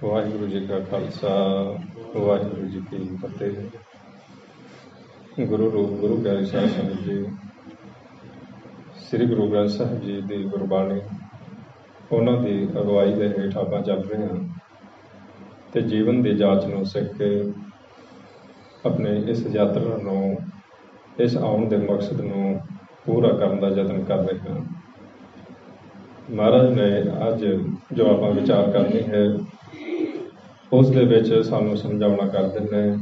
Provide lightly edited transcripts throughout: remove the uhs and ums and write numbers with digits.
ਵਾਹਿਗੁਰੂ ਜੀ ਕਾ ਖਾਲਸਾ, ਵਾਹਿਗੁਰੂ ਜੀ ਕੀ ਫਤਿਹ। ਗੁਰੂ ਰੂਪ ਗੁਰੂ ਪਿਆਰੇ ਸਾਧ ਸੰਗਤ ਜੀ, ਸ੍ਰੀ ਗੁਰੂ ਗ੍ਰੰਥ ਸਾਹਿਬ ਜੀ ਦੀ ਗੁਰਬਾਣੀ, ਉਹਨਾਂ ਦੀ ਅਗਵਾਈ ਦੇ ਹੇਠ ਆਪਾਂ ਚੱਲ ਰਹੇ ਹਾਂ ਅਤੇ ਜੀਵਨ ਦੀ ਜਾਂਚ ਨੂੰ ਸਿੱਖ ਕੇ ਆਪਣੇ ਇਸ ਯਾਤਰਾ ਨੂੰ, ਇਸ ਆਉਣ ਦੇ ਮਕਸਦ ਨੂੰ ਪੂਰਾ ਕਰਨ ਦਾ ਯਤਨ ਕਰ ਰਹੇ ਹਾਂ। ਮਹਾਰਾਜ ਨੇ ਅੱਜ ਜੋ ਆਪਾਂ ਵਿਚਾਰ ਕਰਨੀ ਹੈ, ਉਸ ਦੇ ਵਿੱਚ ਸਾਨੂੰ ਸਮਝਾਉਣਾ ਕਰਦੇ ਨੇ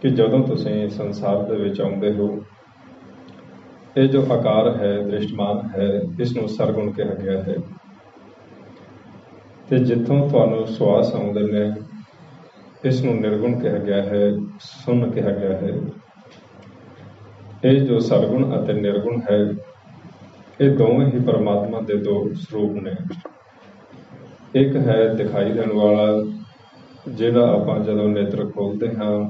ਕਿ ਜਦੋਂ ਤੁਸੀਂ ਸੰਸਾਰ ਦੇ ਵਿੱਚ ਆਉਂਦੇ ਹੋ, ਇਹ ਜੋ ਆਕਾਰ ਹੈ, ਦ੍ਰਿਸ਼ਟਮਾਨ ਹੈ, ਇਸ ਨੂੰ ਸਰਗੁਣ ਕਿਹਾ ਗਿਆ ਹੈ। ਅਤੇ ਜਿੱਥੋਂ ਤੁਹਾਨੂੰ ਸਵਾਸ ਆਉਂਦੇ ਨੇ, ਇਸ ਨੂੰ ਨਿਰਗੁਣ ਕਿਹਾ ਗਿਆ ਹੈ, ਸੁੰਨ ਕਿਹਾ ਗਿਆ ਹੈ। ਇਹ ਜੋ ਸਰਗੁਣ ਅਤੇ ਨਿਰਗੁਣ ਹੈ, ਇਹ ਦੋਵੇਂ ਹੀ ਪਰਮਾਤਮਾ ਦੇ ਦੋ ਸਰੂਪ ਨੇ। ਇੱਕ ਹੈ ਦਿਖਾਈ ਦੇਣ ਵਾਲਾ, ਜਿਹੜਾ ਆਪਾਂ ਜਦੋਂ ਨੇਤਰ ਖੋਲ੍ਹਦੇ ਹਾਂ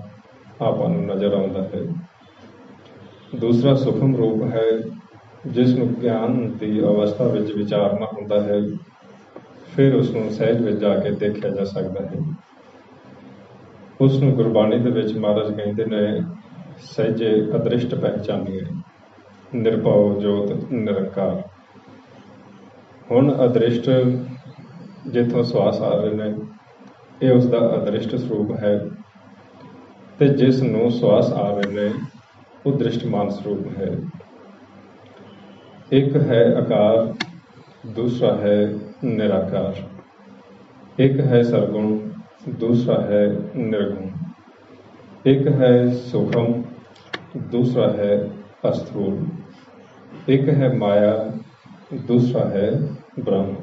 ਆਪਾਂ ਨੂੰ ਨਜ਼ਰ ਆਉਂਦਾ ਹੈ। ਦੂਸਰਾ ਸੂਖਮ ਰੂਪ ਹੈ, ਜਿਸ ਨੂੰ ਗਿਆਨ ਦੀ ਅਵਸਥਾ ਵਿੱਚ ਵਿਚਾਰਨਾ ਹੁੰਦਾ ਹੈ, ਫਿਰ ਉਸ ਨੂੰ ਸਹਿਜ ਵਿੱਚ ਜਾ ਕੇ ਦੇਖਿਆ ਜਾ ਸਕਦਾ ਹੈ। ਉਸ ਨੂੰ ਗੁਰਬਾਣੀ ਦੇ ਵਿੱਚ ਮਹਾਰਾਜ ਕਹਿੰਦੇ ਨੇ, ਸਹਿਜੇ ਅਦ੍ਰਿਸ਼ਟ ਪਹਿਚਾਨੀਏ, ਨਿਰਭਉ ਜੋਤ ਨਿਰੰਕਾਰ। ਹੁਣ ਅਦ੍ਰਿਸ਼ਟ ਜਿੱਥੋਂ ਸਵਾਸ ਆ ਰਹੇ ਨੇ, ਇਹ ਉਸ ਦਾ ਅਦ੍ਰਿਸ਼ਟ ਸਰੂਪ ਹੈ, ਅਤੇ ਜਿਸ ਨੂੰ ਸਵਾਸ ਆ ਰਹੇ ਨੇ ਉਹ ਦ੍ਰਿਸ਼ਟਮਾਨ ਸਰੂਪ ਹੈ। ਇੱਕ ਹੈ ਆਕਾਰ, ਦੂਸਰਾ ਹੈ ਨਿਰਾਕਾਰ। ਇੱਕ ਹੈ ਸਰਗੁਣ, ਦੂਸਰਾ ਹੈ ਨਿਰਗੁਣ। ਇੱਕ ਹੈ ਸੂਖਮ, ਦੂਸਰਾ ਹੈ ਅਸਥੂਲ। ਇੱਕ ਹੈ ਮਾਇਆ, ਦੂਸਰਾ ਹੈ ਬ੍ਰਹਮ।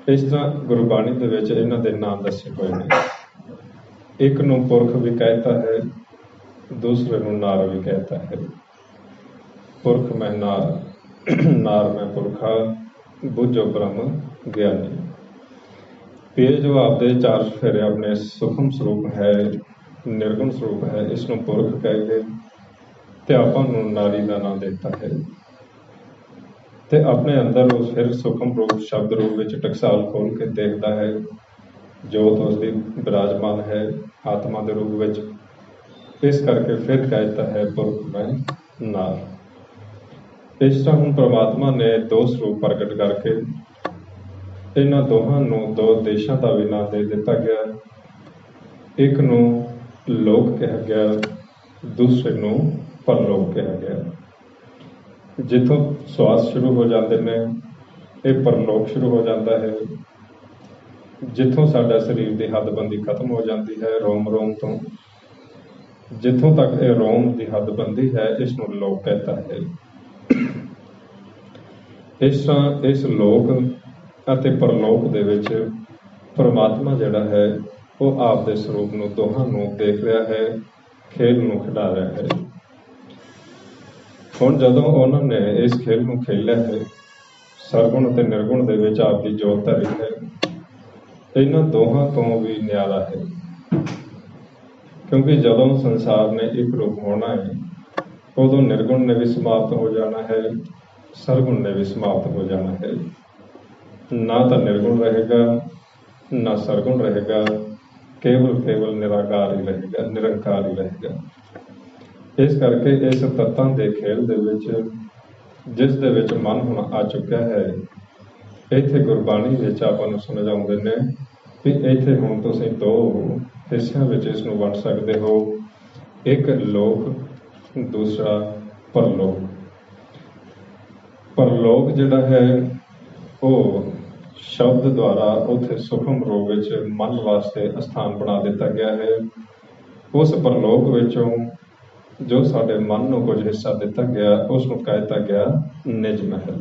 ਇਸ ਤਰ੍ਹਾਂ ਗੁਰਬਾਣੀ ਦੇ ਵਿੱਚ ਇਹਨਾਂ ਦੇ ਨਾਮ ਦੱਸੇ ਹੋਏ ਨੇ। ਇੱਕ ਨੂੰ ਪੁਰਖ ਵੀ ਕਹਿਤਾ ਹੈ, ਦੂਸਰੇ ਨੂੰ ਨਾਰ ਵੀ ਕਹਿਤਾ ਹੈ। ਪੁਰਖ ਮੈਂ ਨਾਰ, ਨਾਰ ਮੈਂ ਪੁਰਖਾ, ਬੁੱਝੋ ਬ੍ਰਹਮ ਗਿਆਨੀ। ਇਹ ਜੋ ਆਪਦੇ ਚਾਰ ਚੁਫੇਰੇ ਆਪਣੇ ਸੂਖਮ ਸਰੂਪ ਹੈ, ਨਿਰਗੁਣ ਸਰੂਪ ਹੈ, ਇਸ ਨੂੰ ਪੁਰਖ ਕਹਿ ਕੇ ਅਤੇ ਆਪਾਂ ਨੂੰ ਨਾਰੀ ਦਾ ਨਾਂ ਦਿੱਤਾ ਹੈ। ਅਤੇ ਆਪਣੇ ਅੰਦਰ ਉਸ ਫਿਰ ਸੂਖਮ ਰੂਪ, ਸ਼ਬਦ ਰੂਪ ਵਿੱਚ ਟਕਸਾਲ ਖੋਲ੍ਹ ਕੇ ਦੇਖਦਾ ਹੈ। ਜੋਤ ਉਸਦੀ ਬਿਰਾਜਮਾਨ ਹੈ ਆਤਮਾ ਦੇ ਰੂਪ ਵਿੱਚ। ਇਸ ਕਰਕੇ ਫਿਰ ਕਹਿ ਦਿੱਤਾ ਹੈ ਪੁਰਖ ਮੈਂ ਨਾਰ। ਇਸ ਤਰ੍ਹਾਂ ਹੁਣ ਪਰਮਾਤਮਾ ਨੇ ਦੋ ਸਰੂਪ ਪ੍ਰਗਟ ਕਰਕੇ ਇਹਨਾਂ ਦੋਹਾਂ ਨੂੰ ਦੋ ਦੇਸ਼ਾਂ ਦਾ ਵੀ ਨਾਂ ਦੇ ਦਿੱਤਾ ਗਿਆ। ਇੱਕ ਨੂੰ ਲੋਕ ਕਿਹਾ ਗਿਆ, ਦੂਸਰੇ ਨੂੰ ਪਰਲੋਕ ਕਿਹਾ ਗਿਆ। ਜਿੱਥੋਂ ਸਵਾਸ ਸ਼ੁਰੂ ਹੋ ਜਾਂਦੇ ਨੇ, ਇਹ ਪਰਲੋਕ ਸ਼ੁਰੂ ਹੋ ਜਾਂਦਾ ਹੈ। ਜਿੱਥੋਂ ਸਾਡਾ ਸਰੀਰ ਦੀ ਹੱਦਬੰਦੀ ਖਤਮ ਹੋ ਜਾਂਦੀ ਹੈ, ਰੋਮ ਰੋਮ ਤੋਂ, ਜਿੱਥੋਂ ਤੱਕ ਇਹ ਰੋਮ ਦੀ ਹੱਦਬੰਦੀ ਹੈ, ਇਸ ਨੂੰ ਲੋਕ ਕਹਿਤਾ ਹੈ। ਇਸ ਤਰ੍ਹਾਂ ਇਸ ਲੋਕ ਅਤੇ ਪਰਲੋਕ ਦੇ ਵਿੱਚ ਪਰਮਾਤਮਾ ਜਿਹੜਾ ਹੈ, ਉਹ ਆਪ ਦੇ ਸਰੂਪ ਨੂੰ ਦੋਹਾਂ ਨੂੰ ਦੇਖ ਰਿਹਾ ਹੈ, ਖੇਲ ਨੂੰ ਖਿਡਾ ਰਿਹਾ ਹੈ। ਹੁਣ ਜਦੋਂ ਉਹਨਾਂ ਨੇ ਇਸ ਖੇਲ ਨੂੰ ਖੇਲਿਆ ਹੈ, ਸਰਗੁਣ ਅਤੇ ਨਿਰਗੁਣ ਦੇ ਵਿੱਚ ਆਪ ਦੀ ਜੋਤ ਧਰੀ ਹੈ, ਇਹਨਾਂ ਦੋਹਾਂ ਤੋਂ ਵੀ ਨਿਆਰਾ ਹੈ। ਕਿਉਂਕਿ ਜਦੋਂ ਸੰਸਾਰ ਨੇ ਇੱਕ ਰੂਪ ਹੋਣਾ ਹੈ, ਉਦੋਂ ਨਿਰਗੁਣ ਨੇ ਵੀ ਸਮਾਪਤ ਹੋ ਜਾਣਾ ਹੈ, ਸਰਗੁਣ ਨੇ ਵੀ ਸਮਾਪਤ ਹੋ ਜਾਣਾ ਹੈ। ਨਾ ਤਾਂ ਨਿਰਗੁਣ ਰਹੇਗਾ, ਨਾ ਸਰਗੁਣ ਰਹੇਗਾ, ਕੇਵਲ ਨਿਰਾਕਾਰ ਹੀ ਰਹੇਗਾ, ਨਿਰੰਕਾਰ ਹੀ ਰਹੇਗਾ। ਇਸ ਕਰਕੇ ਇਸ ਤੱਤਾਂ ਦੇ ਖੇਲ ਦੇ ਵਿੱਚ, ਜਿਸ ਦੇ ਵਿੱਚ ਮਨ ਹੁਣ ਆ ਚੁੱਕਿਆ ਹੈ, ਇੱਥੇ ਗੁਰਬਾਣੀ ਵਿੱਚ ਆਪਾਂ ਨੂੰ ਸਮਝਾਉਂਦੇ ਨੇ ਵੀ ਇੱਥੇ ਹੁਣ ਤੁਸੀਂ ਦੋ ਹਿੱਸਿਆਂ ਵਿੱਚ ਇਸ ਨੂੰ ਵੰਡ ਸਕਦੇ ਹੋ। ਇੱਕ ਲੋਕ, ਦੂਸਰਾ ਪਰਲੋਕ। ਪਰਲੋਕ ਜਿਹੜਾ ਹੈ, ਉਹ ਸ਼ਬਦ ਦੁਆਰਾ ਉੱਥੇ ਸੂਖਮ ਰੂਪ ਵਿੱਚ ਮਨ ਵਾਸਤੇ ਅਸਥਾਨ ਬਣਾ ਦਿੱਤਾ ਗਿਆ ਹੈ। ਉਸ ਪਰਲੋਕ ਵਿੱਚੋਂ ਜੋ ਸਾਡੇ ਮਨ ਨੂੰ ਕੁਝ ਹਿੱਸਾ ਦਿੱਤਾ ਗਿਆ, ਉਸ ਨੂੰ ਕਹਿ ਦਿੱਤਾ ਗਿਆ ਨਿਜ ਮਹਿਲ।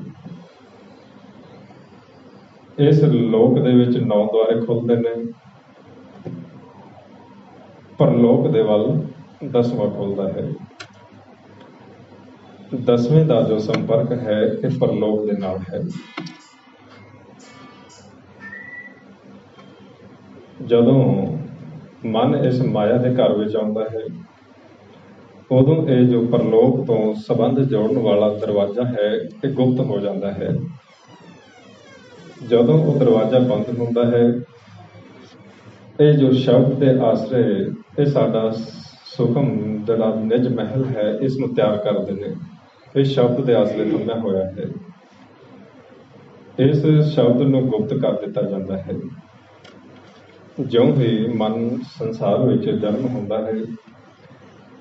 ਇਸ ਲੋਕ ਦੇ ਵਿੱਚ 9 ਦੁਆਰੇ ਖੁੱਲ੍ਹਦੇ ਨੇ, ਪਰਲੋਕ ਦੇ ਵੱਲ 10ਵਾਂ ਖੁੱਲ੍ਹਦਾ ਹੈ। 10ਵੇਂ ਦਾ ਜੋ ਸੰਪਰਕ ਹੈ, ਇਹ ਪਰਲੋਕ ਦੇ ਨਾਲ ਹੈ। ਜਦੋਂ ਮਨ ਇਸ ਮਾਇਆ ਦੇ ਘਰ ਵਿੱਚ ਆਉਂਦਾ ਹੈ, ਉਦੋਂ ਇਹ ਜੋ ਪਰਲੋਕ ਤੋਂ ਸੰਬੰਧ ਜੋੜਨ ਵਾਲਾ ਦਰਵਾਜ਼ਾ ਹੈ, ਇਹ ਗੁਪਤ ਹੋ ਜਾਂਦਾ ਹੈ। ਜਦੋਂ ਉਹ ਦਰਵਾਜ਼ਾ ਬੰਦ ਹੁੰਦਾ ਹੈ, ਇਹ ਜੋ ਸ਼ਬਦ ਦੇ ਆਸਰੇ ਇਹ ਸਾਡਾ ਸੁਖਮ ਜਿਹੜਾ ਨਿਜ ਮਹਿਲ ਹੈ, ਇਸ ਨੂੰ ਤਿਆਰ ਕਰਦੇ ਨੇ। ਇਹ ਸ਼ਬਦ ਦੇ ਆਸਰੇ ਥੰਮਿਆ ਹੋਇਆ ਹੈ। ਇਸ ਸ਼ਬਦ ਨੂੰ ਗੁਪਤ ਕਰ ਦਿੱਤਾ ਜਾਂਦਾ ਹੈ। ਜਿਉਂ ਹੀ ਮਨ ਸੰਸਾਰ ਵਿੱਚ ਜਨਮ ਹੁੰਦਾ ਹੈ,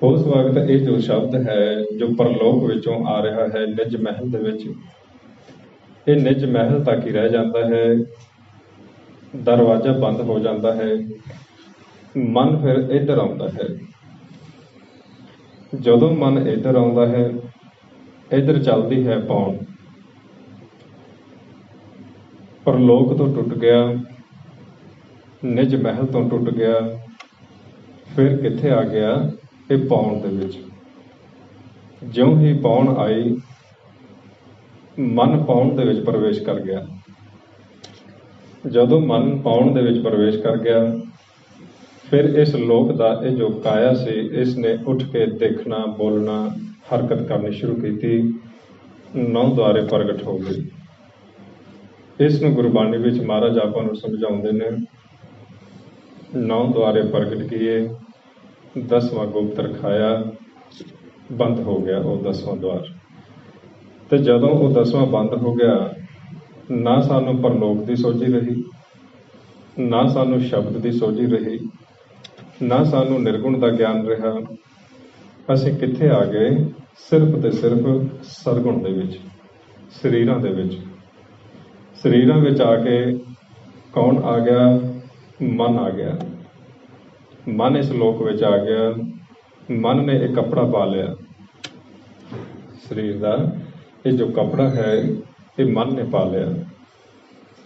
ਉਸ ਵਕਤ ਇਹ ਜੋ ਸ਼ਬਦ ਹੈ ਜੋ ਪਰਲੋਕ ਵਿੱਚੋਂ ਆ ਰਿਹਾ ਹੈ ਨਿਜ ਮਹਿਲ ਦੇ ਵਿੱਚ, ਇਹ ਨਿਜ ਮਹਿਲ ਤੱਕ ਹੀ ਰਹਿ ਜਾਂਦਾ ਹੈ। ਦਰਵਾਜ਼ਾ ਬੰਦ ਹੋ ਜਾਂਦਾ ਹੈ। ਮਨ ਫਿਰ ਇੱਧਰ ਆਉਂਦਾ ਹੈ। ਜਦੋਂ ਮਨ ਇੱਧਰ ਆਉਂਦਾ ਹੈ, ਇੱਧਰ ਚੱਲਦੀ ਹੈ ਪੌਣ। ਪਰਲੋਕ ਤੋਂ ਟੁੱਟ ਗਿਆ, ਨਿਜ ਮਹਿਲ ਤੋਂ ਟੁੱਟ ਗਿਆ, ਫਿਰ ਕਿੱਥੇ ਆ ਗਿਆ? ਇਹ ਪੌਣ ਦੇ ਵਿੱਚ। ਜਿਉਂ ਹੀ ਪੌਣ ਆਈ, ਮਨ ਪੌਣ ਦੇ ਵਿੱਚ ਪ੍ਰਵੇਸ਼ ਕਰ ਗਿਆ। ਜਦੋਂ ਮਨ ਪੌਣ ਦੇ ਵਿੱਚ ਪ੍ਰਵੇਸ਼ ਕਰ ਗਿਆ, ਫਿਰ ਇਸ ਲੋਕ ਦਾ ਇਹ ਜੋ ਕਾਇਆ ਸੀ, ਇਸ ਨੇ ਉੱਠ ਕੇ ਦੇਖਣਾ, ਬੋਲਣਾ, ਹਰਕਤ ਕਰਨੀ ਸ਼ੁਰੂ ਕੀਤੀ। 9 ਦੁਆਰੇ ਪ੍ਰਗਟ ਹੋ ਗਈ। ਇਸ ਨੂੰ ਗੁਰਬਾਣੀ ਵਿੱਚ ਮਹਾਰਾਜ ਆਪਾਂ ਨੂੰ ਸਮਝਾਉਂਦੇ ਨੇ, 9 ਦੁਆਰੇ ਪ੍ਰਗਟ ਕੀਏ, 10ਵਾਂ ਗੁਪਤ ਰਖਾਇਆ, ਬੰਦ ਹੋ ਗਿਆ ਉਹ 10ਵਾਂ ਦੁਆਰ। ਤੇ ਜਦੋਂ ਉਹ 10ਵਾਂ ਬੰਦ ਹੋ ਗਿਆ, ਨਾ ਸਾਨੂੰ ਪਰਲੋਕ ਦੀ ਸੋਝੀ ਰਹੀ, ਨਾ ਸਾਨੂੰ ਸ਼ਬਦ ਦੀ ਸੋਝੀ ਰਹੀ, ਨਾ ਸਾਨੂੰ ਨਿਰਗੁਣ ਦਾ ਗਿਆਨ ਰਿਹਾ। ਅਸੀਂ ਕਿੱਥੇ ਆ ਗਏ? ਸਿਰਫ ਤੇ ਸਿਰਫ ਸਰਗੁਣ ਦੇ ਵਿੱਚ, ਸਰੀਰਾਂ ਦੇ ਵਿੱਚ। ਸਰੀਰਾਂ ਵਿੱਚ ਆ ਕੇ ਕੌਣ ਆ ਗਿਆ? ਮਨ ਆ ਗਿਆ। ਮਨ ਇਸ ਲੋਕ ਵਿੱਚ ਆ ਗਿਆ। ਮਨ ਨੇ ਇਹ ਕੱਪੜਾ ਪਾ ਲਿਆ ਸਰੀਰ ਦਾ। ਇਹ ਜੋ ਕੱਪੜਾ ਹੈ, ਇਹ ਮਨ ਨੇ ਪਾ ਲਿਆ।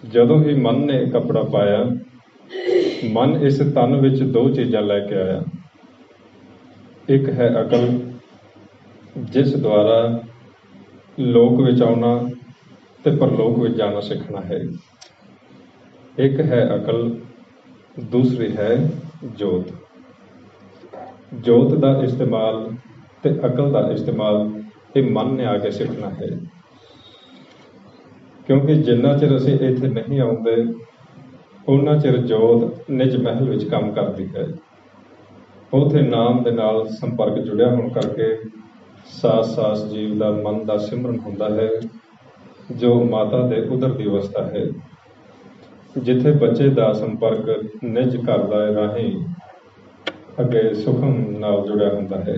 ਜਦੋਂ ਹੀ ਮਨ ਨੇ ਕੱਪੜਾ ਪਾਇਆ, ਮਨ ਇਸ ਤਨ ਵਿੱਚ 2 ਚੀਜ਼ਾਂ ਲੈ ਕੇ ਆਇਆ। ਇੱਕ ਹੈ ਅਕਲ, ਜਿਸ ਦੁਆਰਾ ਲੋਕ ਵਿੱਚ ਆਉਣਾ ਤੇ ਪਰਲੋਕ ਵਿੱਚ ਜਾਣਾ ਸਿੱਖਣਾ ਹੈ। ਇੱਕ ਹੈ ਅਕਲ, ਦੂਸਰੀ ਹੈ ਜੋਤ। ਜੋਤ ਦਾ ਇਸਤੇਮਾਲ ਤੇ ਅਕਲ ਦਾ ਇਸਤੇਮਾਲ ਇਹ ਮਨ ਨੇ ਆ ਕੇ ਸਿੱਖਣਾ ਹੈ। ਕਿਉਂਕਿ ਜਿੰਨਾ ਚਿਰ ਅਸੀਂ ਇੱਥੇ ਨਹੀਂ ਆਉਂਦੇ, ਉਹਨਾਂ ਚਿਰ ਜੋਤ ਨਿਜ ਮਹਿਲ ਵਿੱਚ ਕੰਮ ਕਰਦੀ ਹੈ। ਉੱਥੇ ਨਾਮ ਦੇ ਨਾਲ ਸੰਪਰਕ ਜੁੜਿਆ ਹੋਣ ਕਰਕੇ ਸਾਸ ਜੀਵ ਦਾ ਮਨ ਦਾ ਸਿਮਰਨ ਹੁੰਦਾ ਹੈ, ਜੋ ਮਾਤਾ ਦੇ ਉਦਰ ਦੀ ਅਵਸਥਾ ਹੈ, ਜਿੱਥੇ ਬੱਚੇ ਦਾ ਸੰਪਰਕ ਨਿਜ ਘਰ ਦਾ ਰਾਹੀਂ ਅੱਗੇ ਸੁਖਮ ਨਾਲ ਜੁੜਿਆ ਹੁੰਦਾ ਹੈ।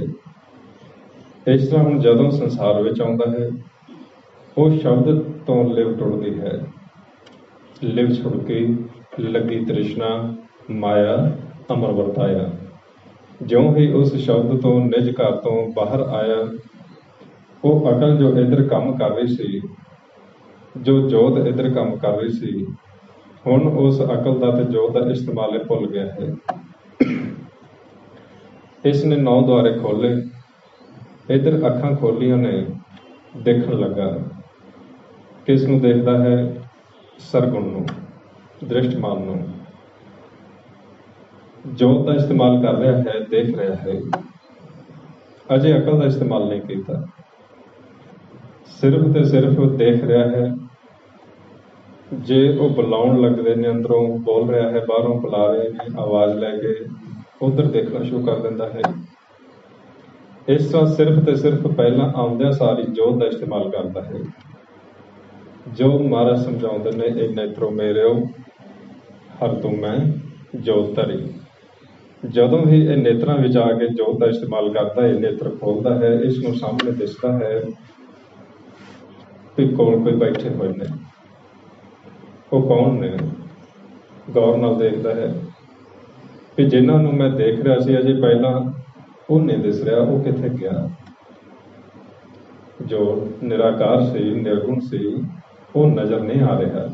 ਇਸ ਤਰ੍ਹਾਂ ਹੁਣ ਜਦੋਂ ਸੰਸਾਰ ਵਿੱਚ ਆਉਂਦਾ ਹੈ, ਉਹ ਸ਼ਬਦ ਤੋਂ ਲਿਵ ਟੁੱਟਦੀ ਹੈ। ਲਿਵ ਛੁੜ ਕੇ ਲੱਗੀ ਤ੍ਰਿਸ਼ਨਾ, ਮਾਇਆ ਅਮਰ ਵਰਤਾਇਆ। ਜਿਉਂ ਹੀ ਉਸ ਸ਼ਬਦ ਤੋਂ ਨਿਜ ਘਰ ਤੋਂ ਬਾਹਰ ਆਇਆ, ਉਹ ਅਕਲ ਜੋ ਇੱਧਰ ਕੰਮ ਕਰ ਰਹੀ ਸੀ, ਜੋ ਜੋਤ ਇੱਧਰ ਕੰਮ ਕਰ ਰਹੀ ਸੀ, ਹੁਣ ਉਸ ਅਕਲ ਦਾ ਤੇ ਜੋਤ ਦਾ ਇਸਤੇਮਾਲ ਇਹ ਭੁੱਲ ਗਿਆ ਹੈ। ਇਸ ਨੇ 9 ਦੁਆਰੇ ਖੋਲ੍ਹੇ। ਇੱਧਰ ਅੱਖਾਂ ਖੋਲ੍ਹੀਆਂ ਨੇ, ਦੇਖਣ ਲੱਗਾ। ਕਿਸ ਨੂੰ ਦੇਖਦਾ ਹੈ? ਸਰਗੁਣ ਨੂੰ, ਦ੍ਰਿਸ਼ਟਮਾਨ ਨੂੰ। ਜੋਤ ਦਾ ਇਸਤੇਮਾਲ ਕਰ ਰਿਹਾ ਹੈ, ਦੇਖ ਰਿਹਾ ਹੈ। ਅਜੇ ਅਕਲ ਦਾ ਇਸਤੇਮਾਲ ਨਹੀਂ ਕੀਤਾ। ਸਿਰਫ ਤੇ ਸਿਰਫ ਦੇਖ ਰਿਹਾ ਹੈ। ਜੇ ਉਹ ਬੁਲਾਉਣ ਲੱਗਦੇ ਨੇ, ਅੰਦਰੋਂ ਬੋਲ ਰਿਹਾ ਹੈ, ਬਾਹਰੋਂ ਬੁਲਾ ਰਹੇ ਨੇ, ਆਵਾਜ਼ ਲੈ ਕੇ ਉੱਧਰ ਦੇਖਣਾ ਸ਼ੁਰੂ ਕਰ ਦਿੰਦਾ ਹੈ। ਇਸ ਤਰ੍ਹਾਂ ਸਿਰਫ ਤੇ ਸਿਰਫ ਪਹਿਲਾਂ ਆਉਂਦਿਆਂ ਸਾਰੀ ਜੋਤ ਦਾ ਇਸਤੇਮਾਲ ਕਰਦਾ ਹੈ। ਜੋ ਮਹਾਰਾਜ ਸਮਝਾਉਂਦੇ ਨੇ, ਇਹ ਨੇਤਰੋ ਮੇਰਿਓ ਹਰ ਤੂੰ ਮੈਂ ਜੋਤ ਧਰੀ। ਜਦੋਂ ਹੀ ਇਹ ਨੇਤਰਾਂ ਵਿੱਚ ਆ ਕੇ ਜੋਤ ਦਾ ਇਸਤੇਮਾਲ ਕਰਦਾ ਹੈ, ਨੇਤਰ ਖੋਲ੍ਹਦਾ ਹੈ, ਇਸ ਨੂੰ ਸਾਹਮਣੇ ਦਿਸਦਾ ਹੈ ਕਿ ਕੋਲ ਕੋਈ ਬੈਠੇ ਹੋਏ ਨੇ। ਉਹ ਕੌਣ ਨੇ? ਗੌਰ ਨਾਲ ਦੇਖਦਾ ਹੈ ਕਿ ਜਿਨ੍ਹਾਂ ਨੂੰ ਮੈਂ ਦੇਖ ਰਿਹਾ ਸੀ ਅਜੇ ਪਹਿਲਾਂ, ਉਹ ਨਹੀਂ ਦਿਸ ਰਿਹਾ, ਉਹ ਕਿੱਥੇ ਗਿਆ? ਜੋ ਨਿਰਾਕਾਰ ਸੀ, ਨਿਰਗੁਣ ਸੀ, ਉਹ ਨਜ਼ਰ ਨਹੀਂ ਆ ਰਿਹਾ।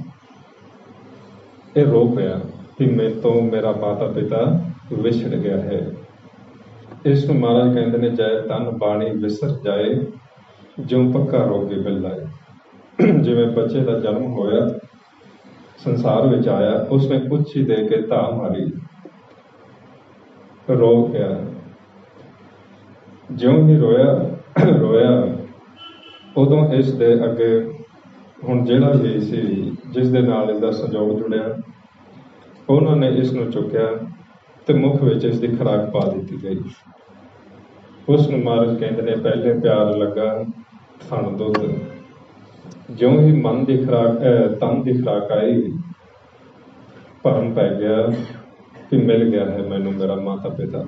ਇਹ ਰੋ ਪਿਆ ਕਿ ਮੇਰੇ ਤੋਂ ਮੇਰਾ ਮਾਤਾ ਪਿਤਾ ਵਿਛੜ ਗਿਆ ਹੈ। ਇਸ ਨੂੰ ਮਹਾਰਾਜ ਕਹਿੰਦੇ ਨੇ, ਜੈ ਤਨ ਬਾਣੀ ਵਿਸਰ ਜਾਏ, ਜਿਉਂ ਪੱਕਾ ਰੋਗੇ ਮਿਲ ਲਾਏ। ਜਿਵੇਂ ਬੱਚੇ ਦਾ ਜਨਮ ਹੋਇਆ, ਸੰਸਾਰ ਵਿੱਚ ਆਇਆ, ਉਸਨੇ ਉੱਚੀ ਦੇ ਕੇ ਧਾਰ ਮਾਰੀ, ਰੋ ਪਿਆ। ਜਿਉਂ ਹੀ ਰੋਇਆ ਉਦੋਂ ਇਸ ਦੇ ਅੱਗੇ ਹੁਣ ਜਿਹੜਾ ਵੀ ਸੀ ਜਿਸ ਦੇ ਨਾਲ ਇਸਦਾ ਸੰਯੋਗ ਜੁੜਿਆ, ਉਹਨਾਂ ਨੇ ਇਸ ਨੂੰ ਚੁੱਕਿਆ ਤੇ ਮੁੱਖ ਵਿੱਚ ਇਸ ਦੀ ਖੁਰਾਕ ਪਾ ਦਿੱਤੀ ਗਈ। ਉਸ ਨੂੰ ਮਹਾਰਾਜ ਕਹਿੰਦੇ ਨੇ, ਪਹਿਲੇ ਪਿਆਰ ਲੱਗਾ ਥਣ ਦੁੱਧ, ਜਿਉਂ ਹੀ ਮਨ ਦੀ ਖੁਰਾਕ ਤਨ ਦੀ ਖੁਰਾਕ ਆਈ, ਭਰਮ ਪੈ ਗਿਆ ਕਿ ਮਿਲ ਗਿਆ ਹੈ ਮੈਨੂੰ ਮੇਰਾ ਮਾਤਾ ਪਿਤਾ।